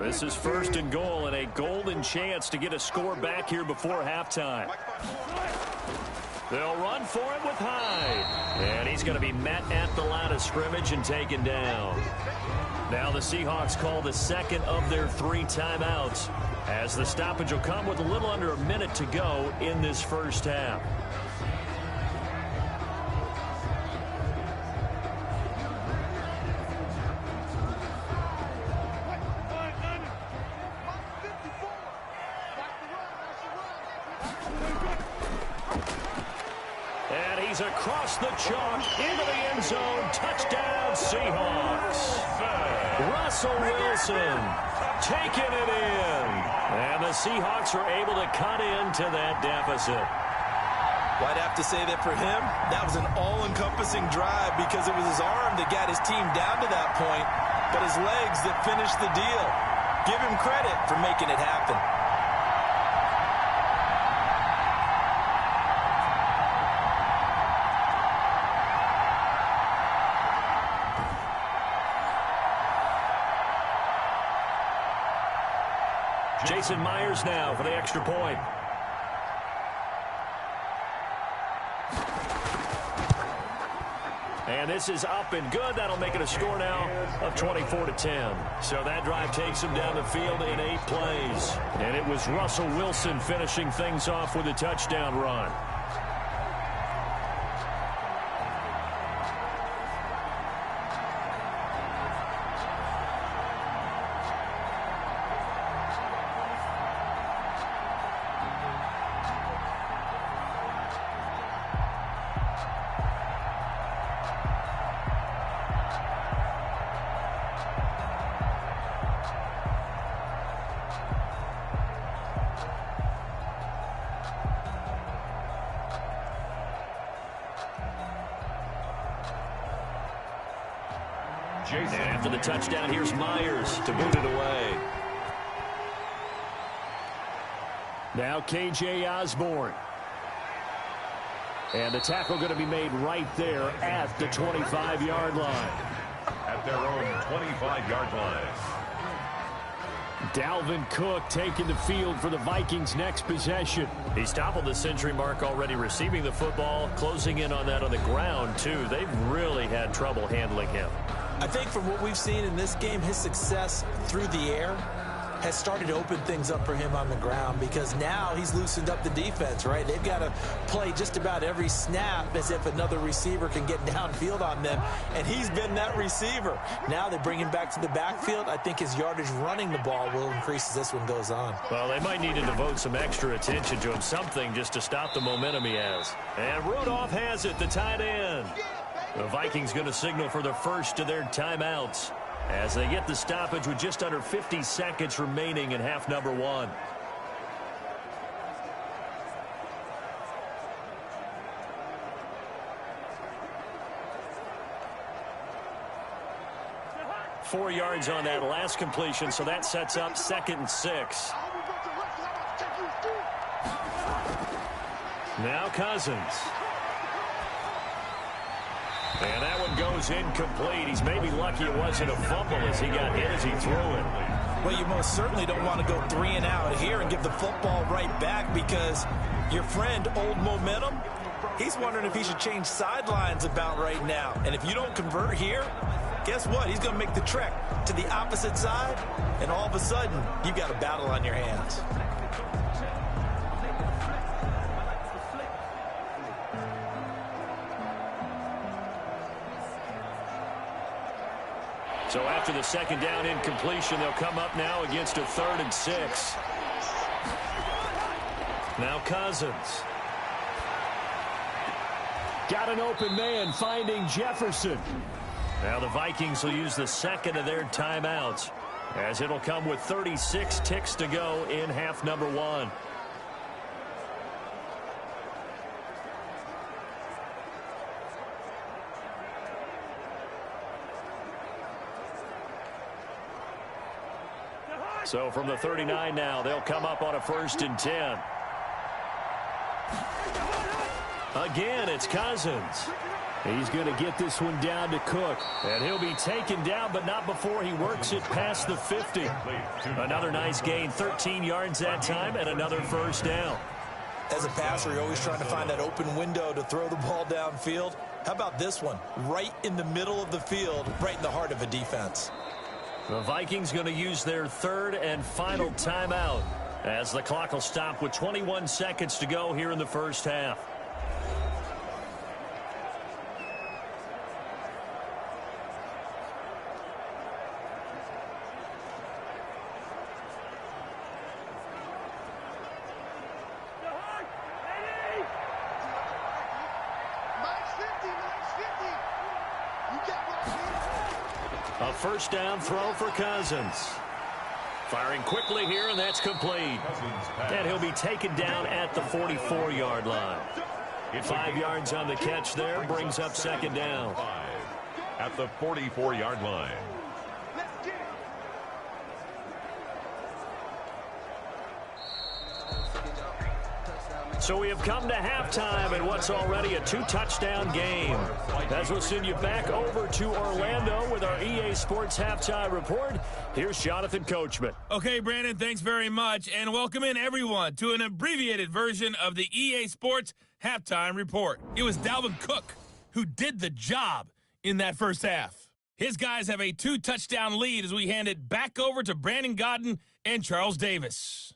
This is 1st and goal and a golden chance to get a score back here before halftime. They'll run for it with Hyde. And he's going to be met at the line of scrimmage and taken down. Now the Seahawks call the 2nd of their 3 timeouts as the stoppage will come with a little under a minute to go in this first half. Across the chalk, into the end zone, touchdown Seahawks. Russell Wilson taking it in. And the Seahawks are able to cut into that deficit. Well, I'd have to say that for him, that was an all-encompassing drive because it was his arm that got his team down to that point, but his legs that finished the deal. Give him credit for making it happen. Jason Myers now for the extra point. And this is up and good. That'll make it a score now of 24-10. So that drive takes him down the field in 8 plays. And it was Russell Wilson finishing things off with a touchdown run. And after the touchdown, here's Myers to boot it away. Now KJ Osborne. And the tackle going to be made right there at the 25-yard line. At their own 25-yard line. Dalvin Cook taking the field for the Vikings' next possession. He's toppled the century mark already receiving the football, closing in on that on the ground, too. They've really had trouble handling him. I think from what we've seen in this game, his success through the air has started to open things up for him on the ground, because now he's loosened up the defense, right? They've got to play just about every snap as if another receiver can get downfield on them, and he's been that receiver. Now they bring him back to the backfield. I think his yardage running the ball will increase as this one goes on. Well, they might need to devote some extra attention to him, something just to stop the momentum he has. And Rudolph has it, the tight end. The Vikings going to signal for the first of their timeouts as they get the stoppage with just under 50 seconds remaining in half number one. Four yards on that last completion, so that sets up 2nd and 6. Now Cousins. And that one goes incomplete. He's maybe lucky it wasn't a fumble as he got hit as he threw it. Well, you most certainly don't want to go 3 and out here and give the football right back, because your friend, Old Momentum, he's wondering if he should change sidelines about right now. And if you don't convert here, guess what? He's going to make the trek to the opposite side, and all of a sudden, you've got a battle on your hands. So after the 2nd down incompletion, they'll come up now against a 3rd and 6. Now Cousins. Got an open man finding Jefferson. Now the Vikings will use the 2nd of their timeouts, as it'll come with 36 ticks to go in half number one. So from the 39 now, they'll come up on a 1st and 10. Again, it's Cousins. He's going to get this one down to Cook. And he'll be taken down, but not before he works it past the 50. Another nice gain, 13 yards that time, and another 1st down. As a passer, you're always trying to find that open window to throw the ball downfield. How about this one? Right in the middle of the field, right in the heart of a defense. The Vikings going to use their 3rd and final timeout, as the clock will stop with 21 seconds to go here in the first half. A 1st down throw for Cousins. Firing quickly here, and that's complete. And he'll be taken down at the 44-yard line. 5 yards on the catch there, brings up 2nd down. At the 44-yard line. So we have come to halftime in what's already a 2-touchdown game. As we'll send you back over to Orlando with our EA Sports Halftime Report, here's Jonathan Coachman. Okay, Brandon, thanks very much, and welcome in everyone to an abbreviated version of the EA Sports Halftime Report. It was Dalvin Cook who did the job in that first half. His guys have a 2-touchdown lead as we hand it back over to Brandon Godden and Charles Davis.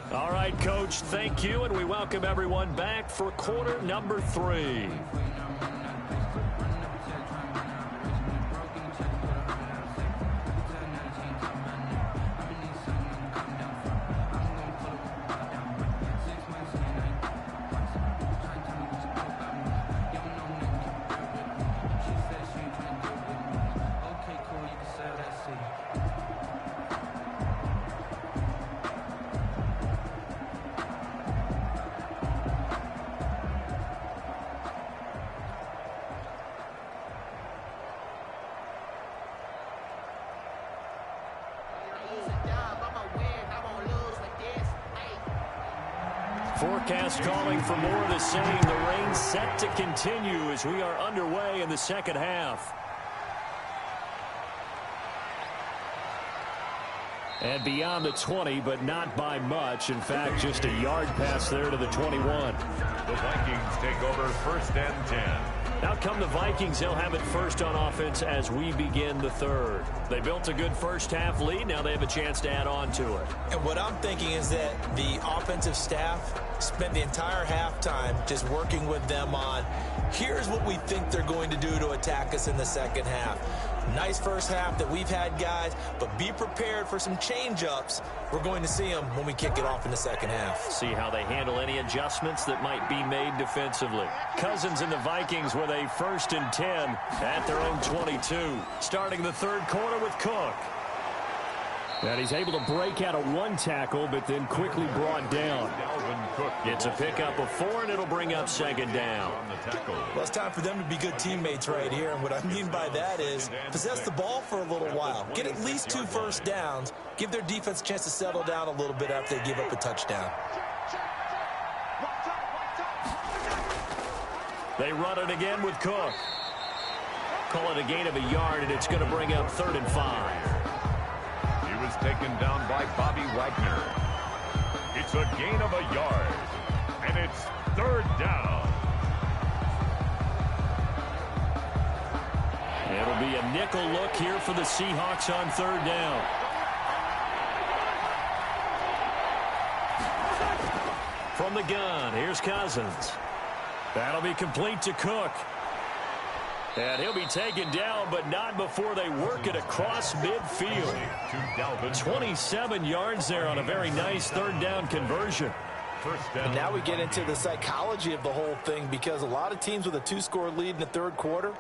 All right, Coach, thank you, and we welcome everyone back for quarter number 3. forecast calling for more of the same. The rain set to continue as we are underway in the second half. And beyond the 20, but not by much. In fact, just a yard pass there to the 21. The Vikings take over 1st and 10. Out come the Vikings. They'll have it first on offense as we begin the third. They built a good first half lead. Now they have a chance to add on to it. And what I'm thinking is that the offensive staff spent the entire halftime just working with them on, here's what we think they're going to do to attack us in the second half. Nice first half that we've had, guys, but be prepared for some change-ups. We're going to see them when we kick it off in the second half. See how they handle any adjustments that might be made defensively. Cousins and the Vikings with a 1st and 10 at their own 22. Starting the third quarter with Cook. And he's able to break out of one tackle, but then quickly brought down. It's a pickup of 4, and it'll bring up 2nd down. Well, it's time for them to be good teammates right here, and what I mean by that is possess the ball for a little while. Get at least 2 first downs. Give their defense a chance to settle down a little bit after they give up a touchdown. They run it again with Cook. Call it a gain of a yard, and it's going to bring up 3rd and 5. He was taken down by Bobby Wagner. It's a gain of a yard, and it's 3rd down. It'll be a nickel look here for the Seahawks on 3rd down. From the gun, here's Cousins. That'll be complete to Cook. And he'll be taken down, but not before they work it across midfield. 27 yards there on a very nice 3rd down conversion. And now we get into the psychology of the whole thing, because a lot of teams with a 2-score lead in the third quarter,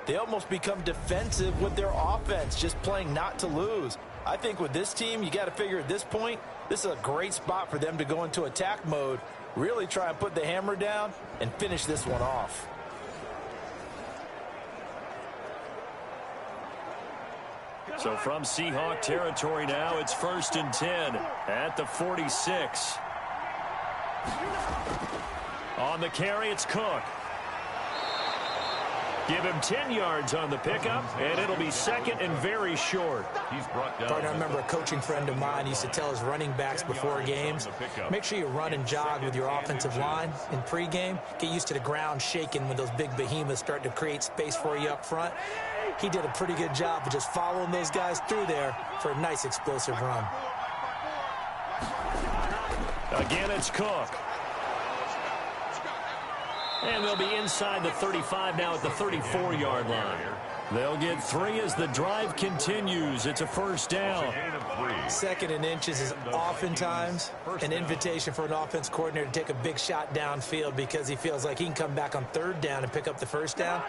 they almost become defensive with their offense, just playing not to lose. I think with this team, you got to figure at this point, this is a great spot for them to go into attack mode, really try and put the hammer down and finish this one off. So from Seahawk territory now, it's 1st and 10 at the 46. On the carry, it's Cook. Give him 10 yards on the pickup, and it'll be 2nd and very short. He's brought down. I remember a coaching friend of mine used to tell his running backs before games, make sure you run and jog with your offensive line in pregame. Get used to the ground shaking when those big behemoths start to create space for you up front. He did a pretty good job of just following those guys through there for a nice explosive run. Again, it's Cook. And they'll be inside the 35 now at the 34-yard line. They'll get 3 as the drive continues. It's a 1st down. 2nd and inches is oftentimes an invitation for an offense coordinator to take a big shot downfield because he feels like he can come back on 3rd down and pick up the 1st down.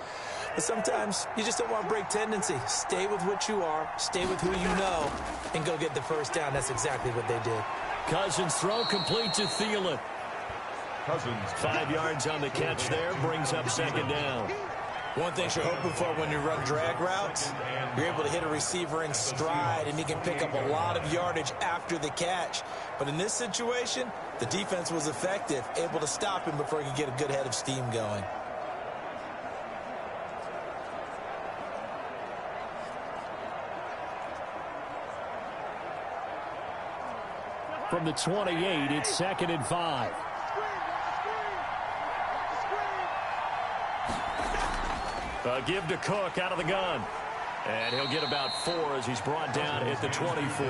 But sometimes you just don't want to break tendency. Stay with what you are, stay with who you know, and go get the 1st down. That's exactly what they did. Cousins throw complete to Thielen. Cousins 5 yards on the catch there, brings up 2nd down. One thing you're hoping for when you run drag routes, you're able to hit a receiver in stride, and he can pick up a lot of yardage after the catch. But in this situation, the defense was effective, able to stop him before he could get a good head of steam going. From the 28, it's 2nd and 5. Give to Cook out of the gun. And he'll get about 4 as he's brought down at the 24.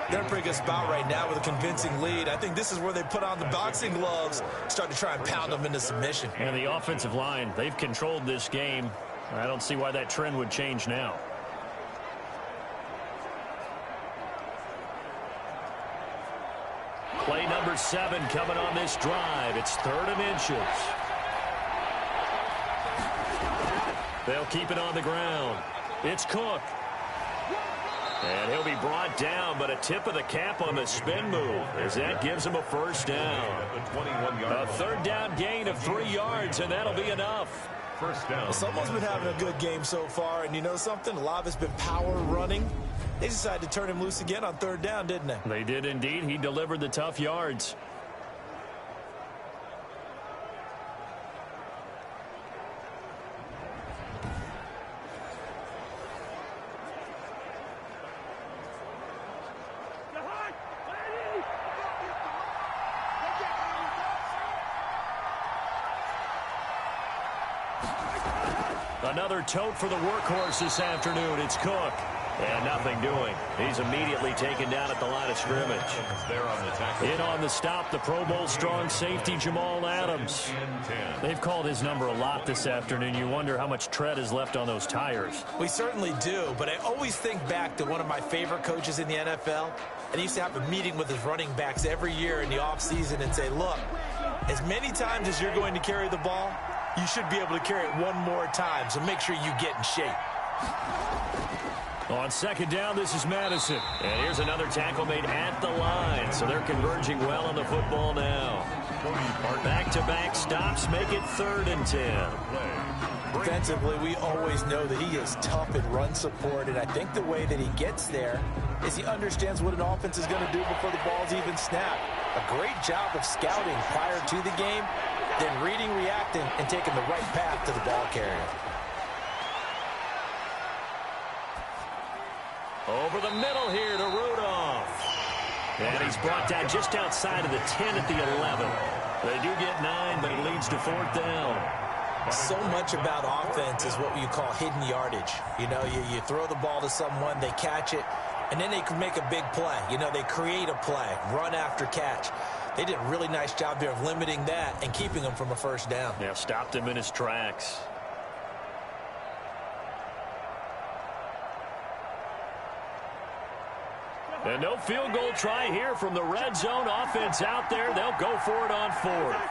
They're in a pretty good spot right now with a convincing lead. I think this is where they put on the boxing gloves, start to try and pound them into submission. And the offensive line, they've controlled this game. I don't see why that trend would change now. Play number 7 coming on this drive. It's 3rd and inches. They'll keep it on the ground. It's Cook. And he'll be brought down, but a tip of the cap on the spin move as that gives him a 1st down. A 3rd down gain of 3 yards, and that'll be enough. 1st down. Someone's been having a good game so far, and you know something? A lot of it's been power running. They decided to turn him loose again on 3rd down, didn't they? They did indeed. He delivered the tough yards. Another tote for the workhorse this afternoon. It's Cook. And nothing doing. He's immediately taken down at the line of scrimmage. In on the stop, the Pro Bowl strong safety Jamal Adams. They've called his number a lot this afternoon. You wonder how much tread is left on those tires. We certainly do, but I always think back to one of my favorite coaches in the NFL. And he used to have a meeting with his running backs every year in the offseason and say, look, as many times as you're going to carry the ball, you should be able to carry it one more time, so make sure you get in shape. On second down, this is Madison. And here's another tackle made at the line. So they're converging well on the football now. Back-to-back stops make it 3rd and 10. Defensively, we always know that he is tough in run support, and I think the way that he gets there is he understands what an offense is going to do before the ball's even snapped. A great job of scouting prior to the game, then reading, reacting, and taking the right path to the ball carrier. Over the middle here to Rudolph. And he's brought down just outside of the 10 at the 11. They do get 9, but it leads to 4th down. So much about offense is what you call hidden yardage. You know, you throw the ball to someone, they catch it, and then they can make a big play. You know, they create a play, run after catch. They did a really nice job there of limiting that and keeping him from a first down. Yeah, stopped him in his tracks. And no field goal try here from the red zone. Offense out there. They'll go for it on 4th.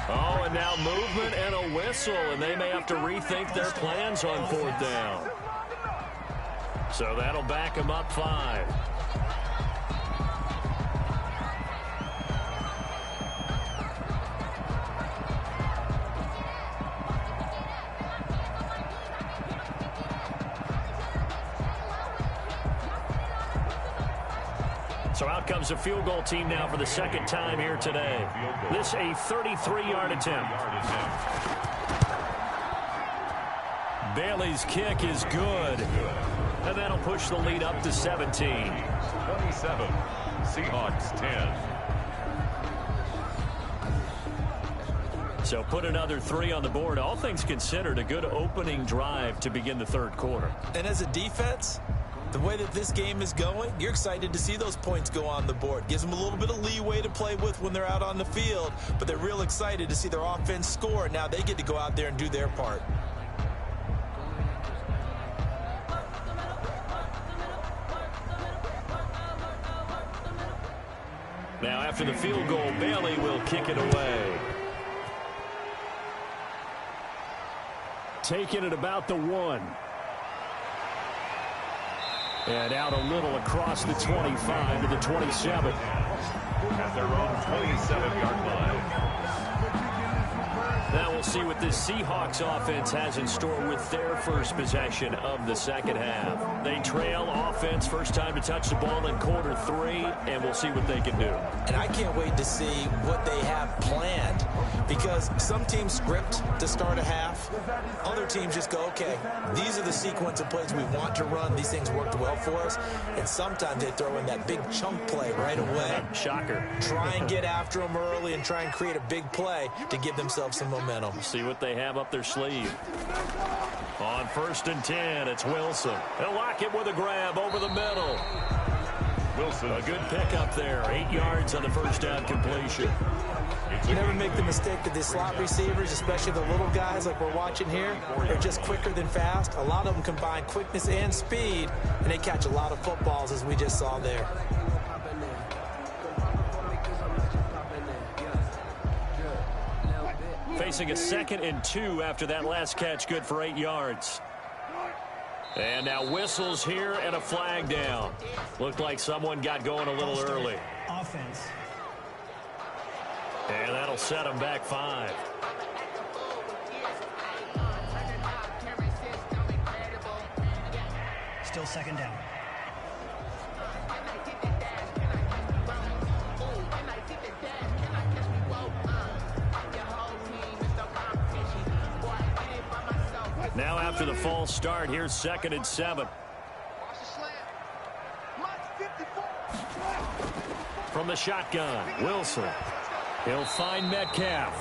Oh, and now movement and a whistle, and they may have to rethink their plans on 4th down. So that'll back them up 5. So out comes the field goal team now for the second time here today. This a 33-yard attempt. Bailey's kick is good. And that'll push the lead up to 17. 27. Seahawks 10. So put another 3 on the board. All things considered, a good opening drive to begin the 3rd quarter. And as a defense, the way that this game is going, you're excited to see those points go on the board. Gives them a little bit of leeway to play with when they're out on the field, but they're real excited to see their offense score. Now they get to go out there and do their part. Now after the field goal, Bailey will kick it away. Taking it about the 1. And out a little across the 25 to the 27. At their own 27-yard line. Now we'll see what this Seahawks offense has in store with their first possession of the second half. They trail offense, first time to touch the ball in quarter 3, and we'll see what they can do. And I can't wait to see what they have planned, because some teams script to start a half. Other teams just go, okay, these are the sequence of plays we want to run. These things worked well for us. And sometimes they throw in that big chunk play right away. Shocker. Try and get after them early and try and create a big play to give themselves some momentum. See what they have up their sleeve. On 1st and 10, it's Wilson. He'll lock it with a grab over the middle. Wilson, a good pickup there. 8 yards on the first down completion. You never make the mistake that the slot receivers, especially the little guys like we're watching here, are just quicker than fast. A lot of them combine quickness and speed, and they catch a lot of footballs, as we just saw there. Facing a 2nd and 2 after that last catch, good for 8 yards. And now whistles here and a flag down. Looked like someone got going a little early. Offense. And that'll set them back 5. Still second down. Now after the false start, here's 2nd and 7. From the shotgun, Wilson. He'll find Metcalf.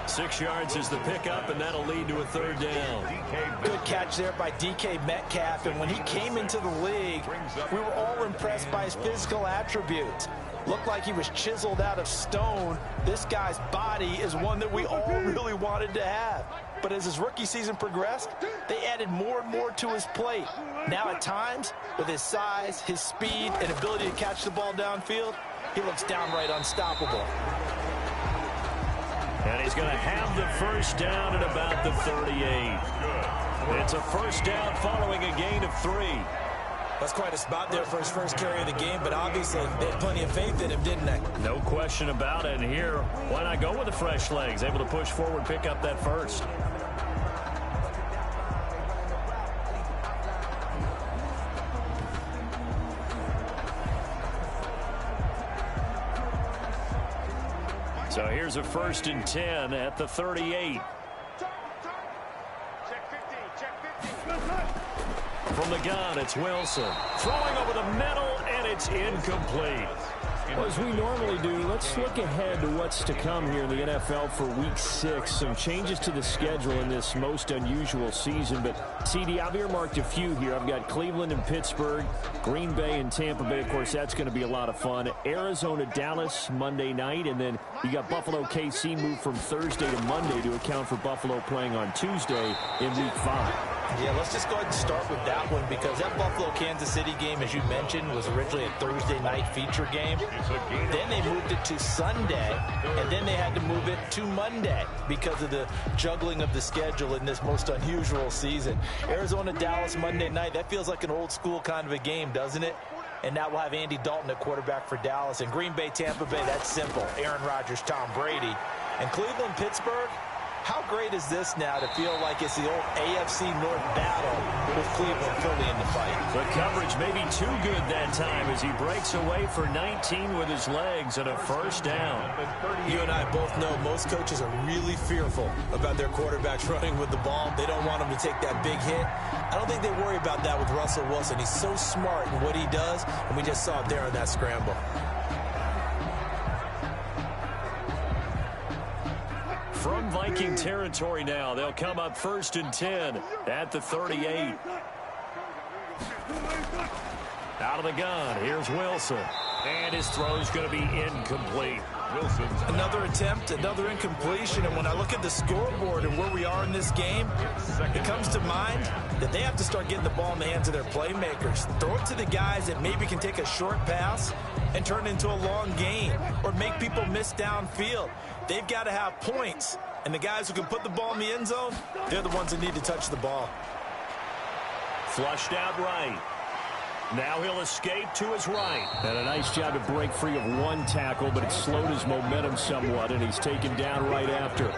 6 yards is the pickup, and that'll lead to a third down. Good catch there by DK Metcalf, and when he came into the league, we were all impressed by his physical attributes. Looked like he was chiseled out of stone. This guy's body is one that we all really wanted to have. But as his rookie season progressed, they added more and more to his plate. Now at times, with his size, his speed, and ability to catch the ball downfield, he looks downright unstoppable. And he's going to have the first down at about the 38. It's a first down following a gain of 3. That's quite a spot there for his first carry of the game, but obviously they had plenty of faith in him, didn't they? No question about it. And here, why not go with the fresh legs? Able to push forward, pick up that first. So here's a 1st and 10 at the 38. From the gun, it's Wilson. Throwing over the middle, and it's incomplete. Well, as we normally do, let's look ahead to what's to come here in the NFL for Week 6. Some changes to the schedule in this most unusual season. But, CD, I've earmarked a few here. I've got Cleveland and Pittsburgh, Green Bay and Tampa Bay. Of course, that's going to be a lot of fun. Arizona, Dallas, Monday night. And then you got Buffalo, KC moved from Thursday to Monday to account for Buffalo playing on Tuesday in Week 5. Yeah, let's just go ahead and start with that one because that Buffalo-Kansas City game, as you mentioned, was originally a Thursday night feature game. Then they moved it to Sunday, and then they had to move it to Monday because of the juggling of the schedule in this most unusual season. Arizona-Dallas Monday night, that feels like an old-school kind of a game, doesn't it? And now we'll have Andy Dalton at quarterback for Dallas. And Green Bay, Tampa Bay, that's simple. Aaron Rodgers, Tom Brady. And Cleveland, Pittsburgh, how great is this now to feel like it's the old AFC North battle with Cleveland fully in the fight? The coverage may be too good that time as he breaks away for 19 with his legs and a first down. You and I both know most coaches are really fearful about their quarterbacks running with the ball. They don't want them to take that big hit. I don't think they worry about that with Russell Wilson. He's so smart in what he does, and we just saw it there on that scramble. From Viking territory now, they'll come up 1st and 10 at the 38. Out of the gun, here's Wilson. And his throw's going to be incomplete. Wilson's another attempt, another incompletion. And when I look at the scoreboard and where we are in this game, it comes to mind that they have to start getting the ball in the hands of their playmakers. Throw it to the guys that maybe can take a short pass and turn it into a long gain or make people miss downfield. They've got to have points. And the guys who can put the ball in the end zone, they're the ones that need to touch the ball. Flushed out right. Now he'll escape to his right. And a nice job to break free of one tackle, but it slowed his momentum somewhat, and he's taken down right after.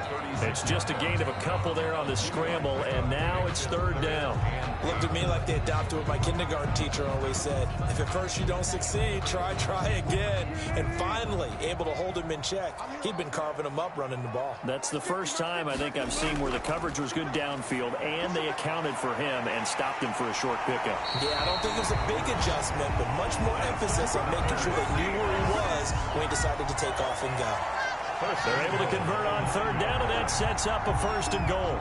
It's just a gain of a couple there on the scramble, and now it's 3rd down. Looked at me like they adopted what my kindergarten teacher always said. If at first you don't succeed, try again. And finally, able to hold him in check. He'd been carving him up running the ball. That's the first time I think I've seen where the coverage was good downfield, and they accounted for him and stopped him for a short pickup. Yeah, I don't think it was a big adjustment, but much more emphasis on making sure they knew where he was when he decided to take off and go. They're able to convert on 3rd down, and that sets up a 1st and goal.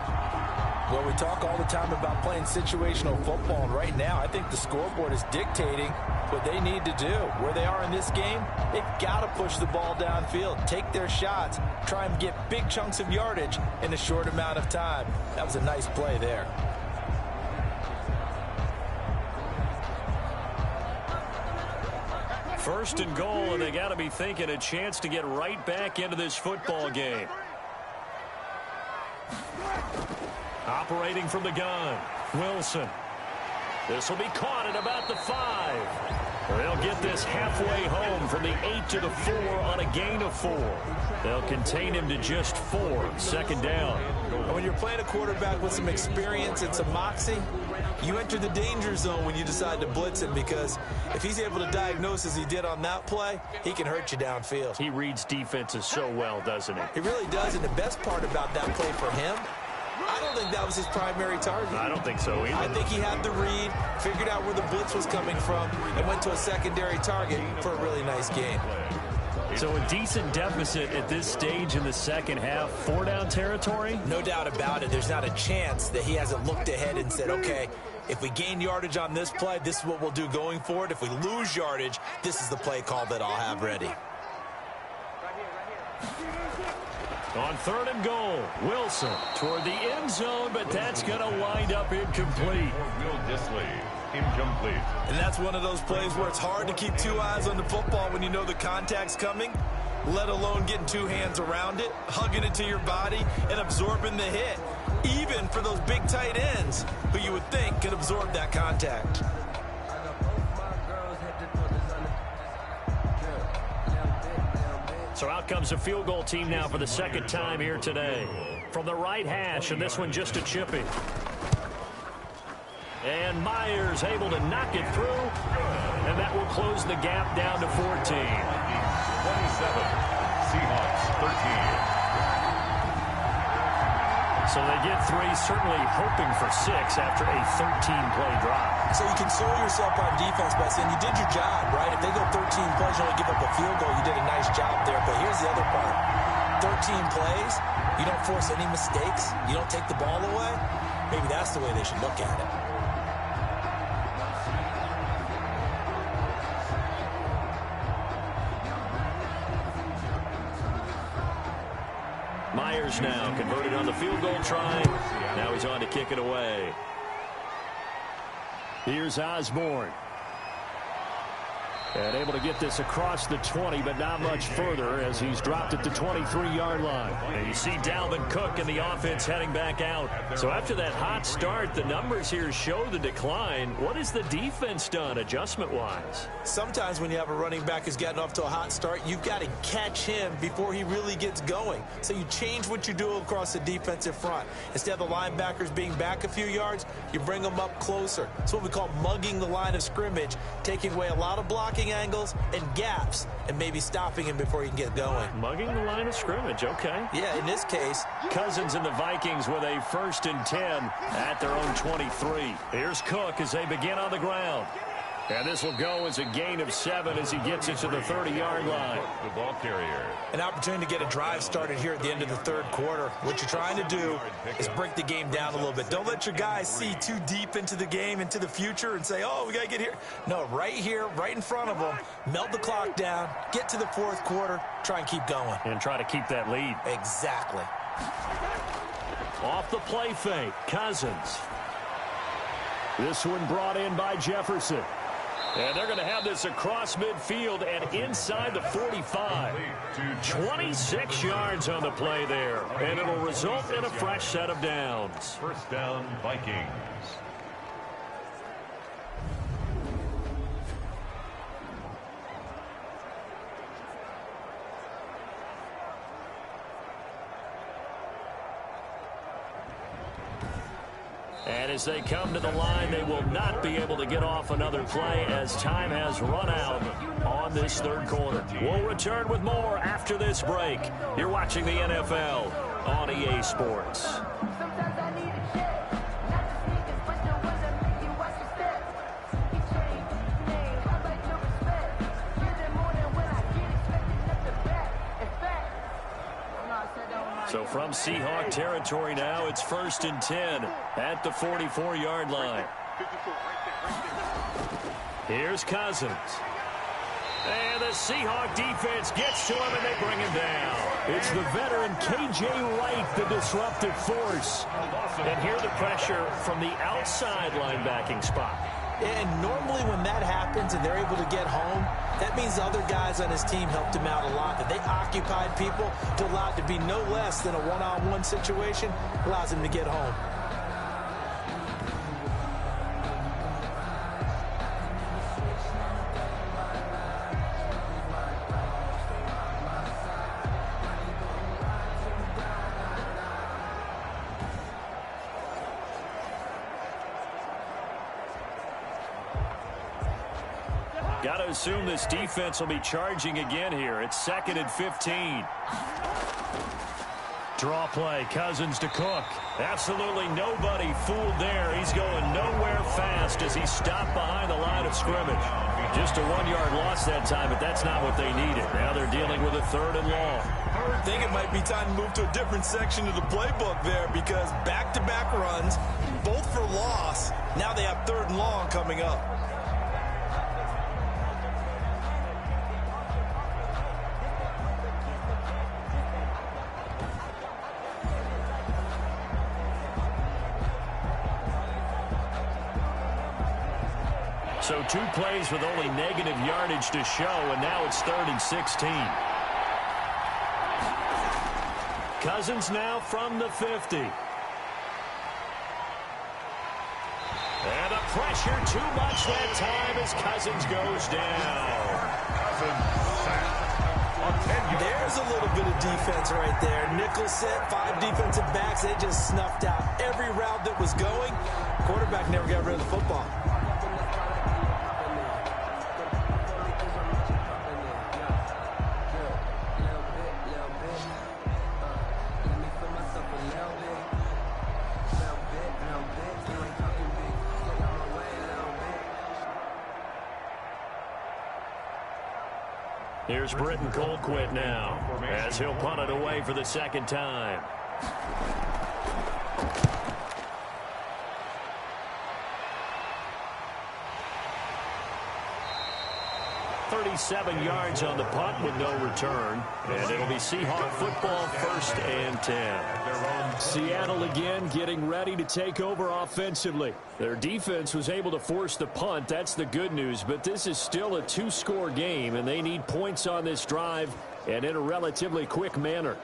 Well, we talk all the time about playing situational football, and right now I think the scoreboard is dictating what they need to do. Where they are in this game, they've got to push the ball downfield, take their shots, try and get big chunks of yardage in a short amount of time. That was a nice play there. First and goal, and they got to be thinking a chance to get right back into this football game. Operating from the gun, Wilson. This will be caught at about the 5. They'll get this halfway home from the 8 to the 4 on a gain of 4. They'll contain him to just 4. 2nd down. When you're playing a quarterback with some experience and some moxie, you enter the danger zone when you decide to blitz him, because if he's able to diagnose as he did on that play, he can hurt you downfield. He reads defenses so well, doesn't he? He really does, and the best part about that play for him, I don't think that was his primary target. I don't think so either. I think he had the read, figured out where the blitz was coming from, and went to a secondary target for a really nice game. So a decent deficit at this stage in the second half. 4-down territory? No doubt about it. There's not a chance that he hasn't looked ahead and said, okay, if we gain yardage on this play, this is what we'll do going forward. If we lose yardage, this is the play call that I'll have ready. On 3rd and goal, Wilson toward the end zone, but that's going to wind up incomplete. Will Disley, incomplete. And that's one of those plays where it's hard to keep two eyes on the football when you know the contact's coming, let alone getting two hands around it, hugging it to your body, and absorbing the hit, even for those big tight ends who you would think could absorb that contact. So out comes a field goal team now for the second time here today. From the right hash, and this one just a chippy. And Myers able to knock it through, and that will close the gap down to 14. 27, Seahawks 13. So they get 3, certainly hoping for 6 after a 13-play drive. So you console yourself on defense by saying you did your job, right? If they go 13 plays, you only give up a field goal, you did a nice job there. But here's the other part. 13 plays, you don't force any mistakes, you don't take the ball away. Maybe that's the way they should look at it. Myers now converted on the field goal try. Now he's on to kick it away. Here's Osborne. And able to get this across the 20, but not much further as he's dropped it to 23-yard line. And you see Dalvin Cook and the offense heading back out. So after that hot start, the numbers here show the decline. What has the defense done adjustment-wise? Sometimes when you have a running back who's gotten off to a hot start, you've got to catch him before he really gets going. So you change what you do across the defensive front. Instead of the linebackers being back a few yards, you bring them up closer. It's what we call mugging the line of scrimmage, taking away a lot of blocking angles and gaps and maybe stopping him before he can get going. Mugging the line of scrimmage, okay. Yeah, in this case. Cousins and the Vikings with a 1st and 10 at their own 23. Here's Cook as they begin on the ground. And this will go as a gain of 7 as he gets it to the 30-yard line. The ball carrier. An opportunity to get a drive started here at the end of the 3rd quarter. What you're trying to do is break the game down a little bit. Don't let your guys see too deep into the game, into the future, and say, oh, we got to get here. No, right here, right in front of them, melt the clock down, get to the 4th quarter, try and keep going. And try to keep that lead. Exactly. Off the play fake, Cousins. This one brought in by Jefferson. And they're going to have this across midfield and inside the 45. 26 yards on the play there. And it'll result in a fresh set of downs. 1st down, Vikings. And as they come to the line, they will not be able to get off another play as time has run out on this 3rd quarter. We'll return with more after this break. You're watching the NFL on EA Sports. So from Seahawk territory now, it's 1st and 10 at the 44-yard line. Here's Cousins. And the Seahawk defense gets to him, and they bring him down. It's the veteran K.J. Wright, the disruptive force. And here the pressure from the outside linebacking spot. And normally when that happens and they're able to get home, that means the other guys on his team helped him out a lot. That they occupied people to allow it to be no less than a one-on-one situation, allows him to get home. Got to assume this defense will be charging again here. It's 2nd and 15. Draw play, Cousins to Cook. Absolutely nobody fooled there. He's going nowhere fast as he stopped behind the line of scrimmage. Just a 1-yard loss that time, but that's not what they needed. Now they're dealing with a 3rd and long. I think it might be time to move to a different section of the playbook there because back-to-back runs, both for loss. Now they have 3rd and long coming up. So 2 plays with only negative yardage to show, and now it's 3rd and 16. Cousins now from the 50. And the pressure too much that time as Cousins goes down. There's a little bit of defense right there. Nickel set, 5 defensive backs. They just snuffed out every route that was going. Quarterback never got rid of the football. Here's Britton Colquitt now as he'll punt it away for the 2nd time. 37 yards on the punt with no return. And it'll be Seahawk football, 1st and 10. Seattle again getting ready to take over offensively. Their defense was able to force the punt. That's the good news. But this is still a 2-score game, and they need points on this drive and in a relatively quick manner.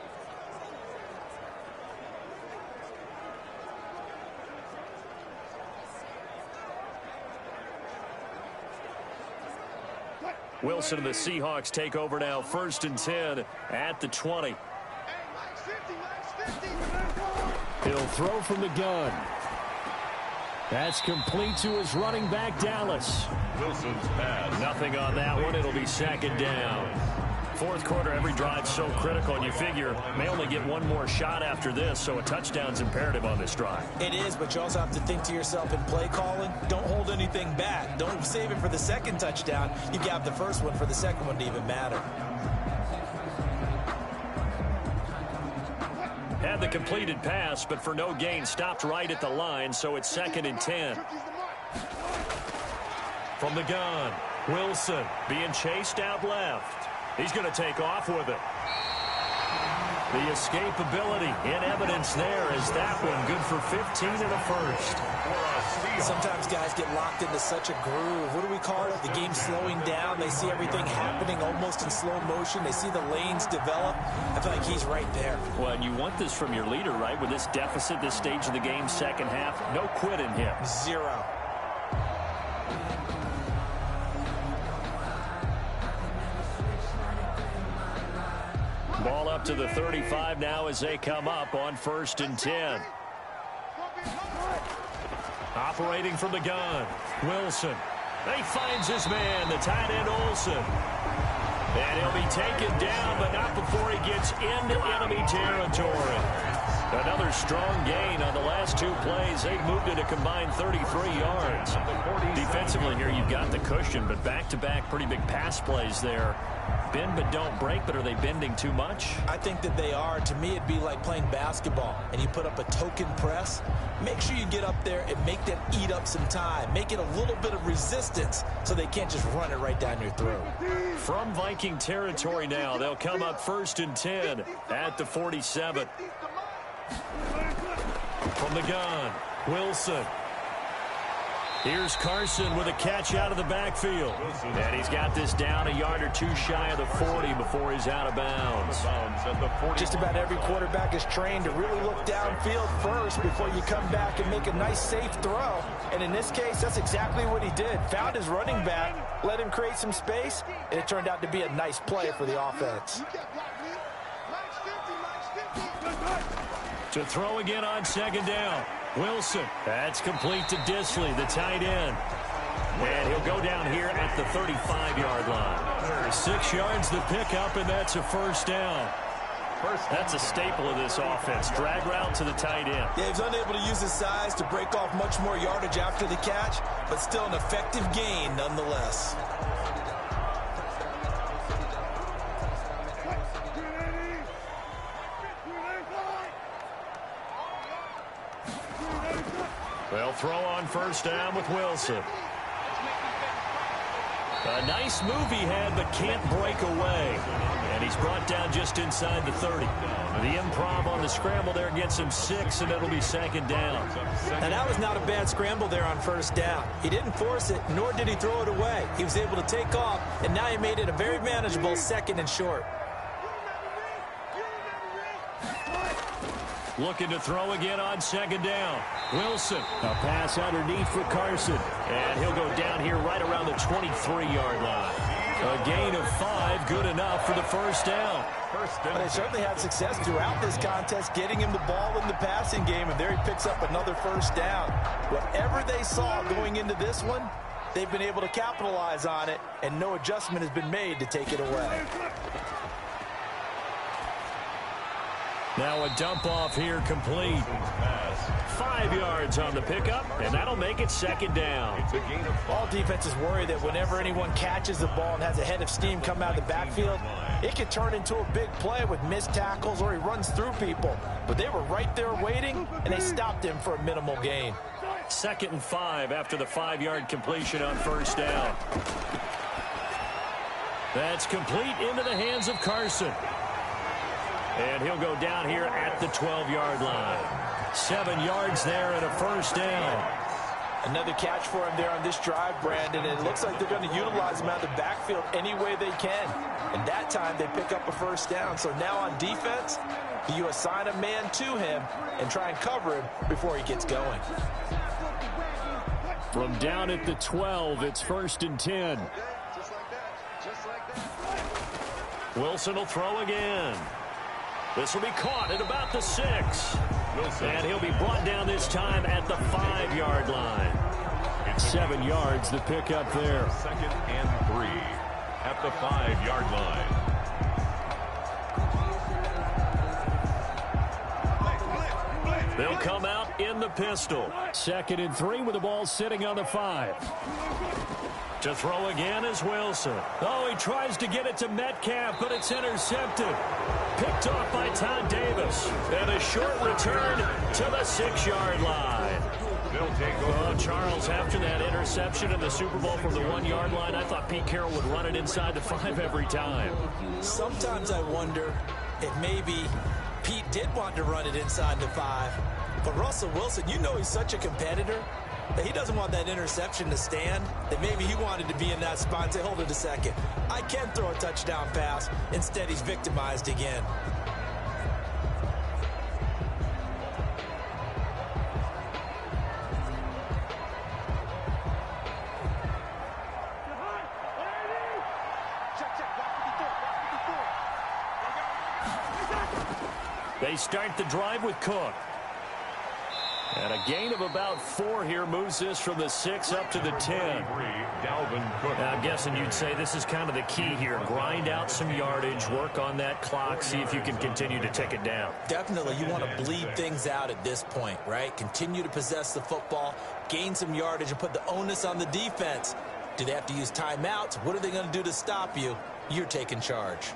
Wilson and the Seahawks take over now, 1st and 10 at the 20. He'll throw from the gun. That's complete to his running back, Dallas. Wilson's pass. Nothing on that one. It'll be 2nd down. 4th quarter, every drive's so critical, and you figure may only get one more shot after this, so a touchdown's imperative on this drive. It is, but you also have to think to yourself in play calling, don't hold anything back. Don't save it for the 2nd touchdown. You got the 1st one for the 2nd one to even matter. Had the completed pass, but for no gain, stopped right at the line, so it's 2nd and 10. From the gun, Wilson being chased out left. He's going to take off with it. The escapability in evidence there as that one good for 15 and a 1st. Sometimes guys get locked into such a groove. What do we call it? The game slowing down. They see everything happening almost in slow motion. They see the lanes develop. I feel like he's right there. Well, and you want this from your leader, right? With this deficit, this stage of the game, 2nd half, no quit in him. 0. Ball up to the 35 now as they come up on 1st and 10. Operating from the gun, Wilson. He finds his man, the tight end Olsen. And he'll be taken down, but not before he gets into enemy territory. Another strong gain on the last 2 plays. They've moved it a combined 33 yards. Defensively here, you've got the cushion, but back-to-back pretty big pass plays there. Bend but don't break, but are they bending too much? I think that they are. To me, it'd be like playing basketball, and you put up a token press. Make sure you get up there and make them eat up some time. Make it a little bit of resistance so they can't just run it right down your throat. From Viking territory now, they'll come up 1st and 10 at the 47. From the gun, Wilson. Here's Carson with a catch out of the backfield. And he's got this down a yard or 2 shy of the 40 before he's out of bounds. Just about every quarterback is trained to really look downfield first before you come back and make a nice, safe throw. And in this case, that's exactly what he did. Found his running back, let him create some space, and it turned out to be a nice play for the offense. To throw again on 2nd down. Wilson. That's complete to Disley, the tight end. And he'll go down here at the 35-yard line. 6 yards the pickup, and that's a 1st down. That's a staple of this offense. Drag route to the tight end. Yeah, he's unable to use his size to break off much more yardage after the catch, but still an effective gain nonetheless. They'll throw on first down with Wilson. A nice move he had, but can't break away. And he's brought down just inside the 30. The improv on the scramble there gets him 6, and it'll be second down. Now, that was not a bad scramble there on first down. He didn't force it, nor did he throw it away. He was able to take off, and now he made it a very manageable second and short. Looking to throw again on second down. Wilson. A pass underneath for Carson. And he'll go down here right around the 23-yard line. A gain of 5, good enough for the first down. But they certainly had success throughout this contest getting him the ball in the passing game, and there he picks up another first down. Whatever they saw going into this one, they've been able to capitalize on it, and no adjustment has been made to take it away. Now a dump off here complete. 5 yards on the pickup, and that'll make it second down. All defenses worry that whenever anyone catches the ball and has a head of steam come out of the backfield, it can turn into a big play with missed tackles or he runs through people. But they were right there waiting, and they stopped him for a minimal gain. 2nd and 5 after the 5-yard completion on first down. That's complete into the hands of Carson. And he'll go down here at the 12-yard line. 7 yards there and a first down. Another catch for him there on this drive, Brandon. And it looks like they're going to utilize him out of the backfield any way they can. And that time they pick up a first down. So now on defense, you assign a man to him and try and cover him before he gets going. From down at the 12, it's 1st and 10. Wilson will throw again. This will be caught at about the 6. And he'll be brought down this time at the 5-yard line. 7 yards the pickup there. 2nd and 3 at the 5-yard line. They'll come out in the pistol. 2nd and 3 with the ball sitting on the 5. To throw again is Wilson. Oh, he tries to get it to Metcalf, but it's intercepted. Picked off by Todd Davis. And a short return to the 6-yard line. Oh, Charles, after that interception in the Super Bowl from the 1-yard line, I thought Pete Carroll would run it inside the 5 every time. Sometimes I wonder if maybe Pete did want to run it inside the 5. But Russell Wilson, you know he's such a competitor that he doesn't want that interception to stand, that maybe he wanted to be in that spot and say, hold it a second, I can throw a touchdown pass. Instead, he's victimized again. They start the drive with Cook. And a gain of about 4 here moves this from the 6 up to the 10. I'm guessing you'd say this is kind of the key here. Grind out some yardage, work on that clock, see if you can continue to tick it down. Definitely, you want to bleed things out at this point, right? Continue to possess the football, gain some yardage, and put the onus on the defense. Do they have to use timeouts? What are they going to do to stop you? You're taking charge.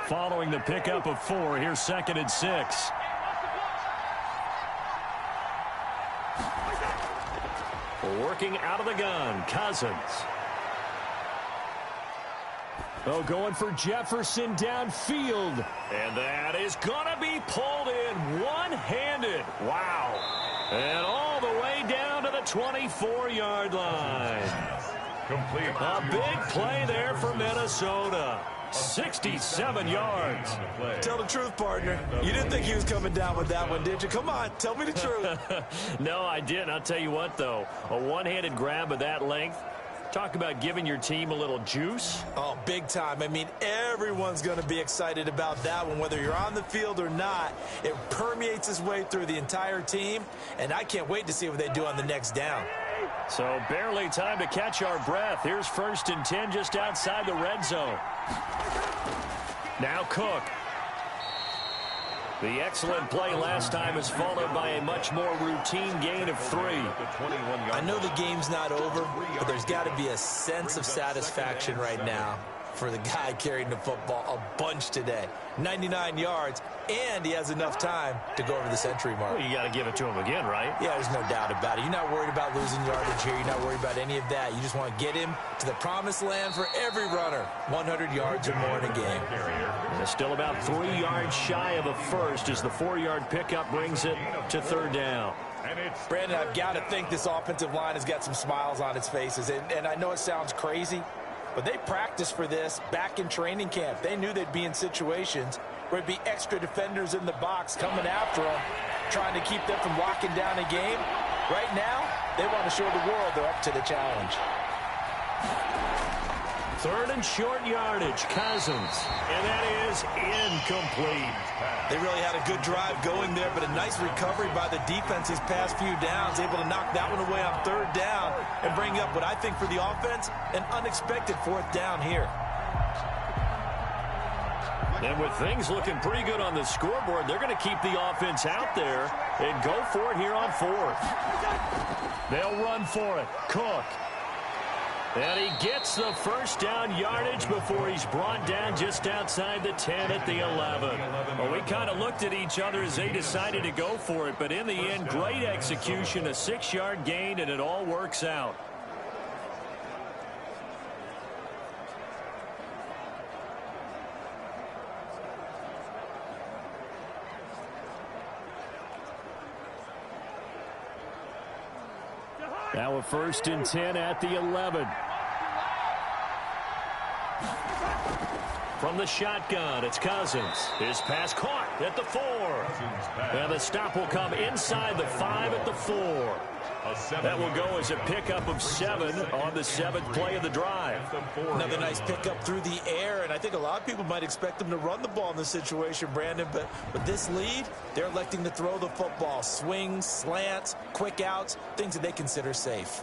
Following the pickup of 4, here's 2nd and 6. Working out of the gun, Cousins. Oh, going for Jefferson downfield. And that is going to be pulled in one-handed. Wow. And all the way down to the 24-yard line. Complete. A big play there for Minnesota. 67 yards. Tell the truth, partner. You didn't think he was coming down with that one, did you? Come on, tell me the truth. No, I didn't. I'll tell you what, though. A one-handed grab of that length. Talk about giving your team a little juice. Oh, big time. I mean, everyone's going to be excited about that one, whether you're on the field or not. It permeates its way through the entire team, and I can't wait to see what they do on the next down. So barely time to catch our breath. Here's 1st and 10 just outside the red zone. Now Cook. The excellent play last time is followed by a much more routine gain of 3. I know the game's not over, but there's got to be a sense of satisfaction right now for the guy carrying the football a bunch today. 99 yards, and he has enough time to go over the century mark. Well, you got to give it to him again, right? Yeah, there's no doubt about it. You're not worried about losing yardage here. You're not worried about any of that. You just want to get him to the promised land for every runner. 100 yards or more in a game. And it's still about 3 yards shy of a first as the 4-yard pickup brings it to 3rd down. Brandon, I've got to think this offensive line has got some smiles on its faces. And I know it sounds crazy, but they practiced for this back in training camp. They knew they'd be in situations where it'd be extra defenders in the box coming after them, trying to keep them from locking down a game. Right now, they want to show the world they're up to the challenge. 3rd and short yardage, Cousins. And that is incomplete. They really had a good drive going there, but a nice recovery by the defense these past few downs, able to knock that one away on 3rd down and bring up what I think for the offense, an unexpected 4th down here. And with things looking pretty good on the scoreboard, they're going to keep the offense out there and go for it here on 4th. They'll run for it. Cook. And he gets the 1st down yardage before he's brought down just outside the 10 at the 11. Well, we kind of looked at each other as they decided to go for it, but in the end, great execution, a 6-yard gain, and it all works out. Now a 1st and 10 at the 11. From the shotgun, it's Cousins. His pass caught at the 4. And the stop will come inside the 5 at the 4. That will go as a pickup of 7 on the 7th play of the drive. Another nice pickup through the air, and I think a lot of people might expect them to run the ball in this situation, Brandon, but with this lead, they're electing to throw the football. Swings, slants, quick outs, things that they consider safe.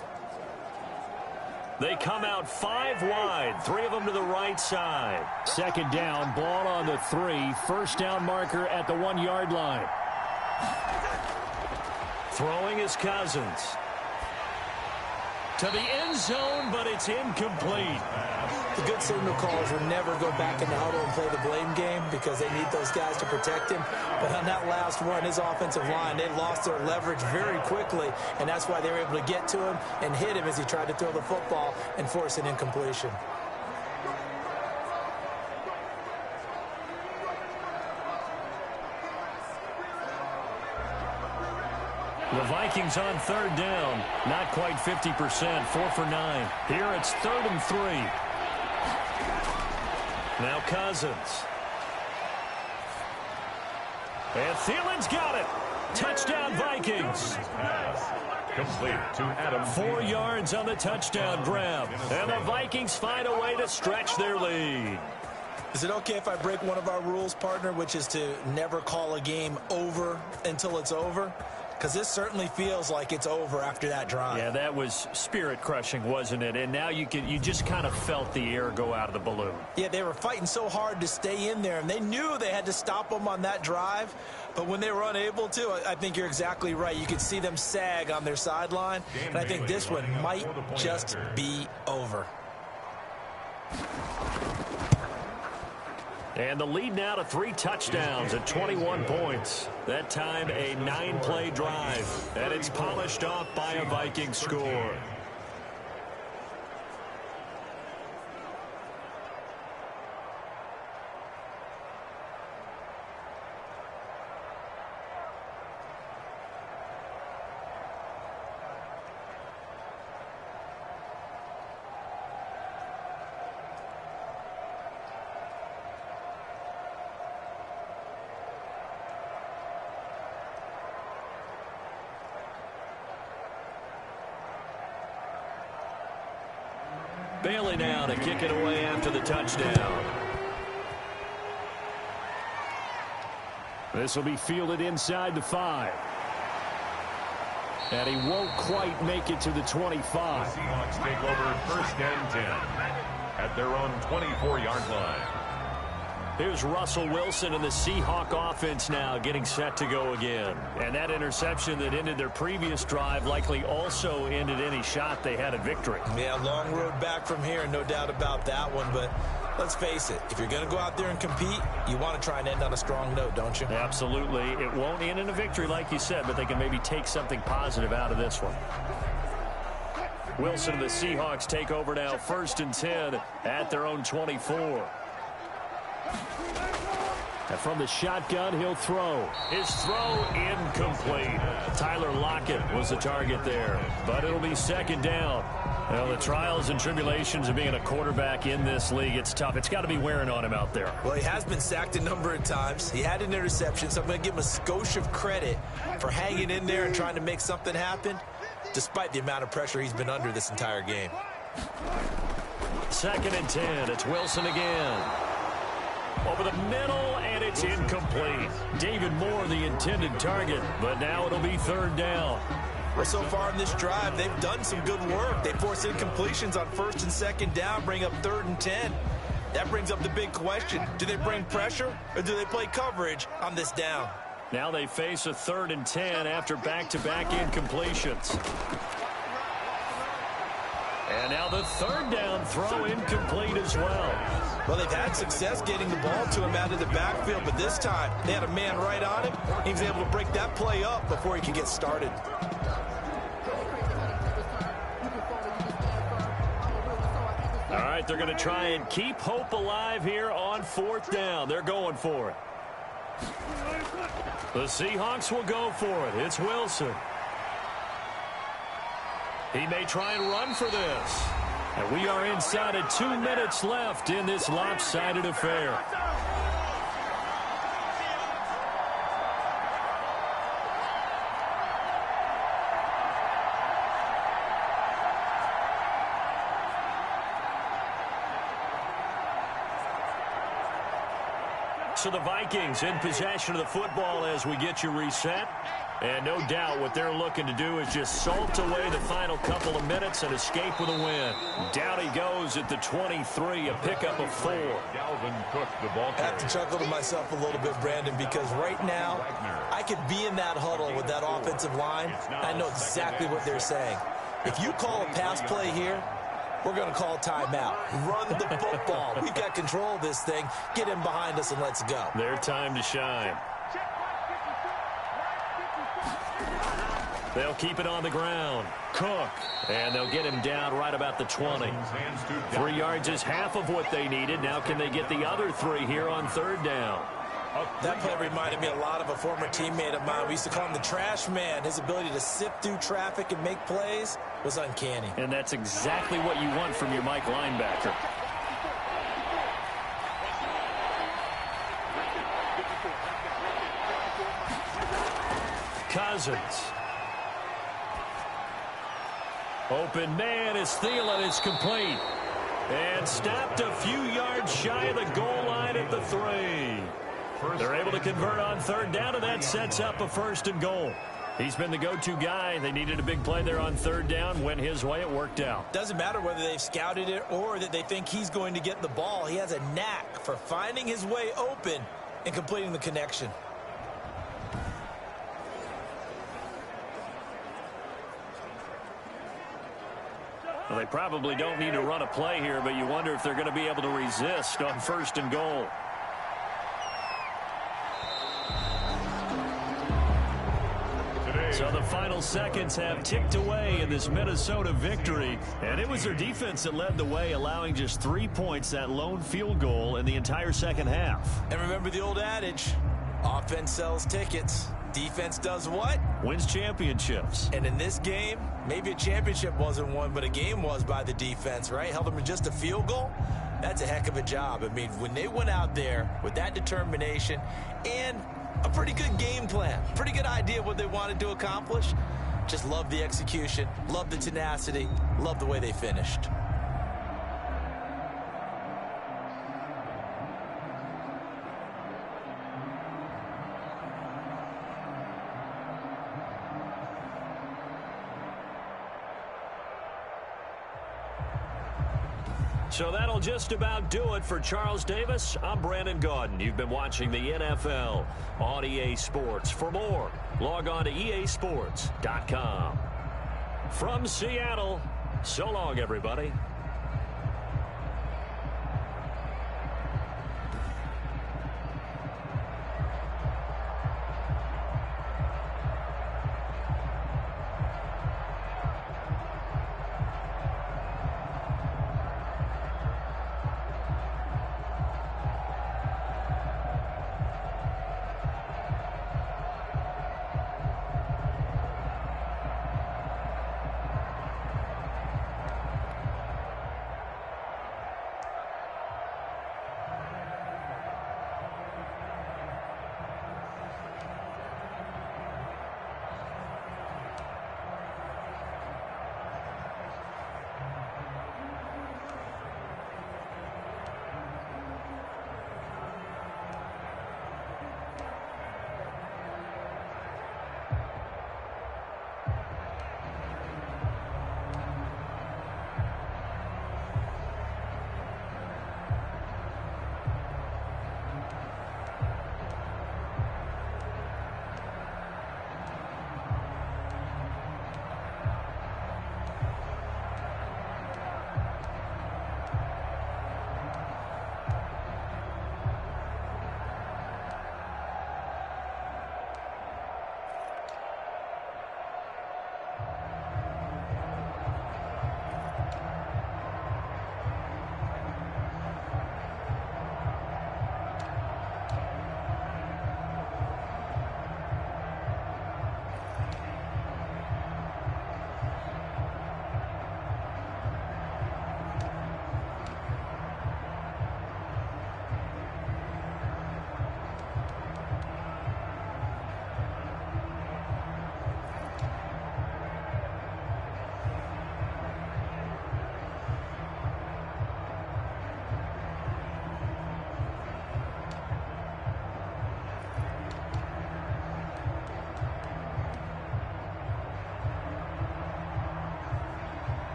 They come out 5 wide, 3 of them to the right side. 2nd down, ball on the 3, 1st down marker at the 1-yard line. Throwing is Cousins. To the end zone, but it's incomplete. The good signal callers will never go back in the huddle and play the blame game because they need those guys to protect him. But on that last one, his offensive line, they lost their leverage very quickly, and that's why they were able to get to him and hit him as he tried to throw the football and force an incompletion. The Vikings on 3rd down. Not quite 50%, 4 for 9. Here it's 3rd and 3. Now Cousins. And Thielen's got it. Touchdown Vikings. Complete to Adam. 4 yards on the touchdown grab. And the Vikings find a way to stretch their lead. Is it okay if I break one of our rules, partner, which is to never call a game over until it's over? Because this certainly feels like it's over after that drive. Yeah, that was spirit-crushing, wasn't it? And now you just kind of felt the air go out of the balloon. Yeah, they were fighting so hard to stay in there, and they knew they had to stop them on that drive. But when they were unable to, I think you're exactly right. You could see them sag on their sideline, and I think this one might just be over. And the lead now to 3 touchdowns at 21 points. That time a 9-play drive. And it's polished off by a Viking score. Bailey now to kick it away after the touchdown. This will be fielded inside the 5. And he won't quite make it to the 25. The Seahawks take over 1st and 10 at their own 24-yard line. Here's Russell Wilson and the Seahawk offense now getting set to go again. And that interception that ended their previous drive likely also ended any shot they had at victory. Yeah, long road back from here, no doubt about that one. But let's face it, if you're going to go out there and compete, you want to try and end on a strong note, don't you? Absolutely. It won't end in a victory like you said, but they can maybe take something positive out of this one. Wilson and the Seahawks take over now 1st and 10 at their own 24. And from the shotgun, he'll throw. His throw incomplete. Tyler Lockett was the target there, but it'll be 2nd down. Well, the trials and tribulations of being a quarterback in this league, it's tough. It's got to be wearing on him out there. Well, he has been sacked a number of times. He had an interception, so I'm going to give him a skosh of credit for hanging in there and trying to make something happen, despite the amount of pressure he's been under this entire game. 2nd and 10. It's Wilson again. Over the middle, and it's incomplete. David Moore, the intended target, but now it'll be 3rd down. Well, so far in this drive, they've done some good work. They force incompletions on 1st and 2nd down, bring up 3rd and 10. That brings up the big question. Do they bring pressure, or do they play coverage on this down? Now they face a 3rd and 10 after back-to-back incompletions. And now the 3rd down throw incomplete as well. Well, they've had success getting the ball to him out of the backfield, but this time they had a man right on him. He was able to break that play up before he could get started. All right, they're going to try and keep hope alive here on 4th down. They're going for it. The Seahawks will go for it. It's Wilson. He may try and run for this. And we are inside of 2 minutes left in this lopsided affair. So the Vikings in possession of the football as we get you reset. And no doubt what they're looking to do is just salt away the final couple of minutes and escape with a win. Down he goes at the 23, a pickup of 4. Dalvin Cook, the ball I have to chuckle to myself a little bit, Brandon, because right now I could be in that huddle with that offensive line. I know exactly what they're saying. If you call a pass play here, we're going to call timeout. Run the football. We've got control of this thing. Get him behind us and let's go. Their time to shine. They'll keep it on the ground. Cook. And they'll get him down right about the 20. 3 yards is half of what they needed. Now can they get the other 3 here on 3rd down? That play reminded me a lot of a former teammate of mine. We used to call him the trash man. His ability to sift through traffic and make plays was uncanny. And that's exactly what you want from your Mike linebacker. Cousins. Open man is Thielen. It's complete. And stopped a few yards shy of the goal line at the 3. They're able to convert on 3rd down, and that sets up a 1st and goal. He's been the go-to guy. They needed a big play there on 3rd down. Went his way. It worked out. Doesn't matter whether they've scouted it or that they think he's going to get the ball. He has a knack for finding his way open and completing the connection. Well, they probably don't need to run a play here, but you wonder if they're going to be able to resist on 1st and goal. So the final seconds have ticked away in this Minnesota victory, and it was their defense that led the way, allowing just 3 points, that lone field goal in the entire second half. And remember the old adage, offense sells tickets. Defense does what? Wins championships. And in this game, maybe a championship wasn't won, but a game was by the defense, right? Held them to just a field goal. That's a heck of a job. I mean, when they went out there with that determination and a pretty good game plan, pretty good idea of what they wanted to accomplish, just love the execution, love the tenacity, love the way they finished. So that'll just about do it for Charles Davis. I'm Brandon Gaudin. You've been watching the NFL on EA Sports. For more, log on to easports.com. From Seattle, so long, everybody.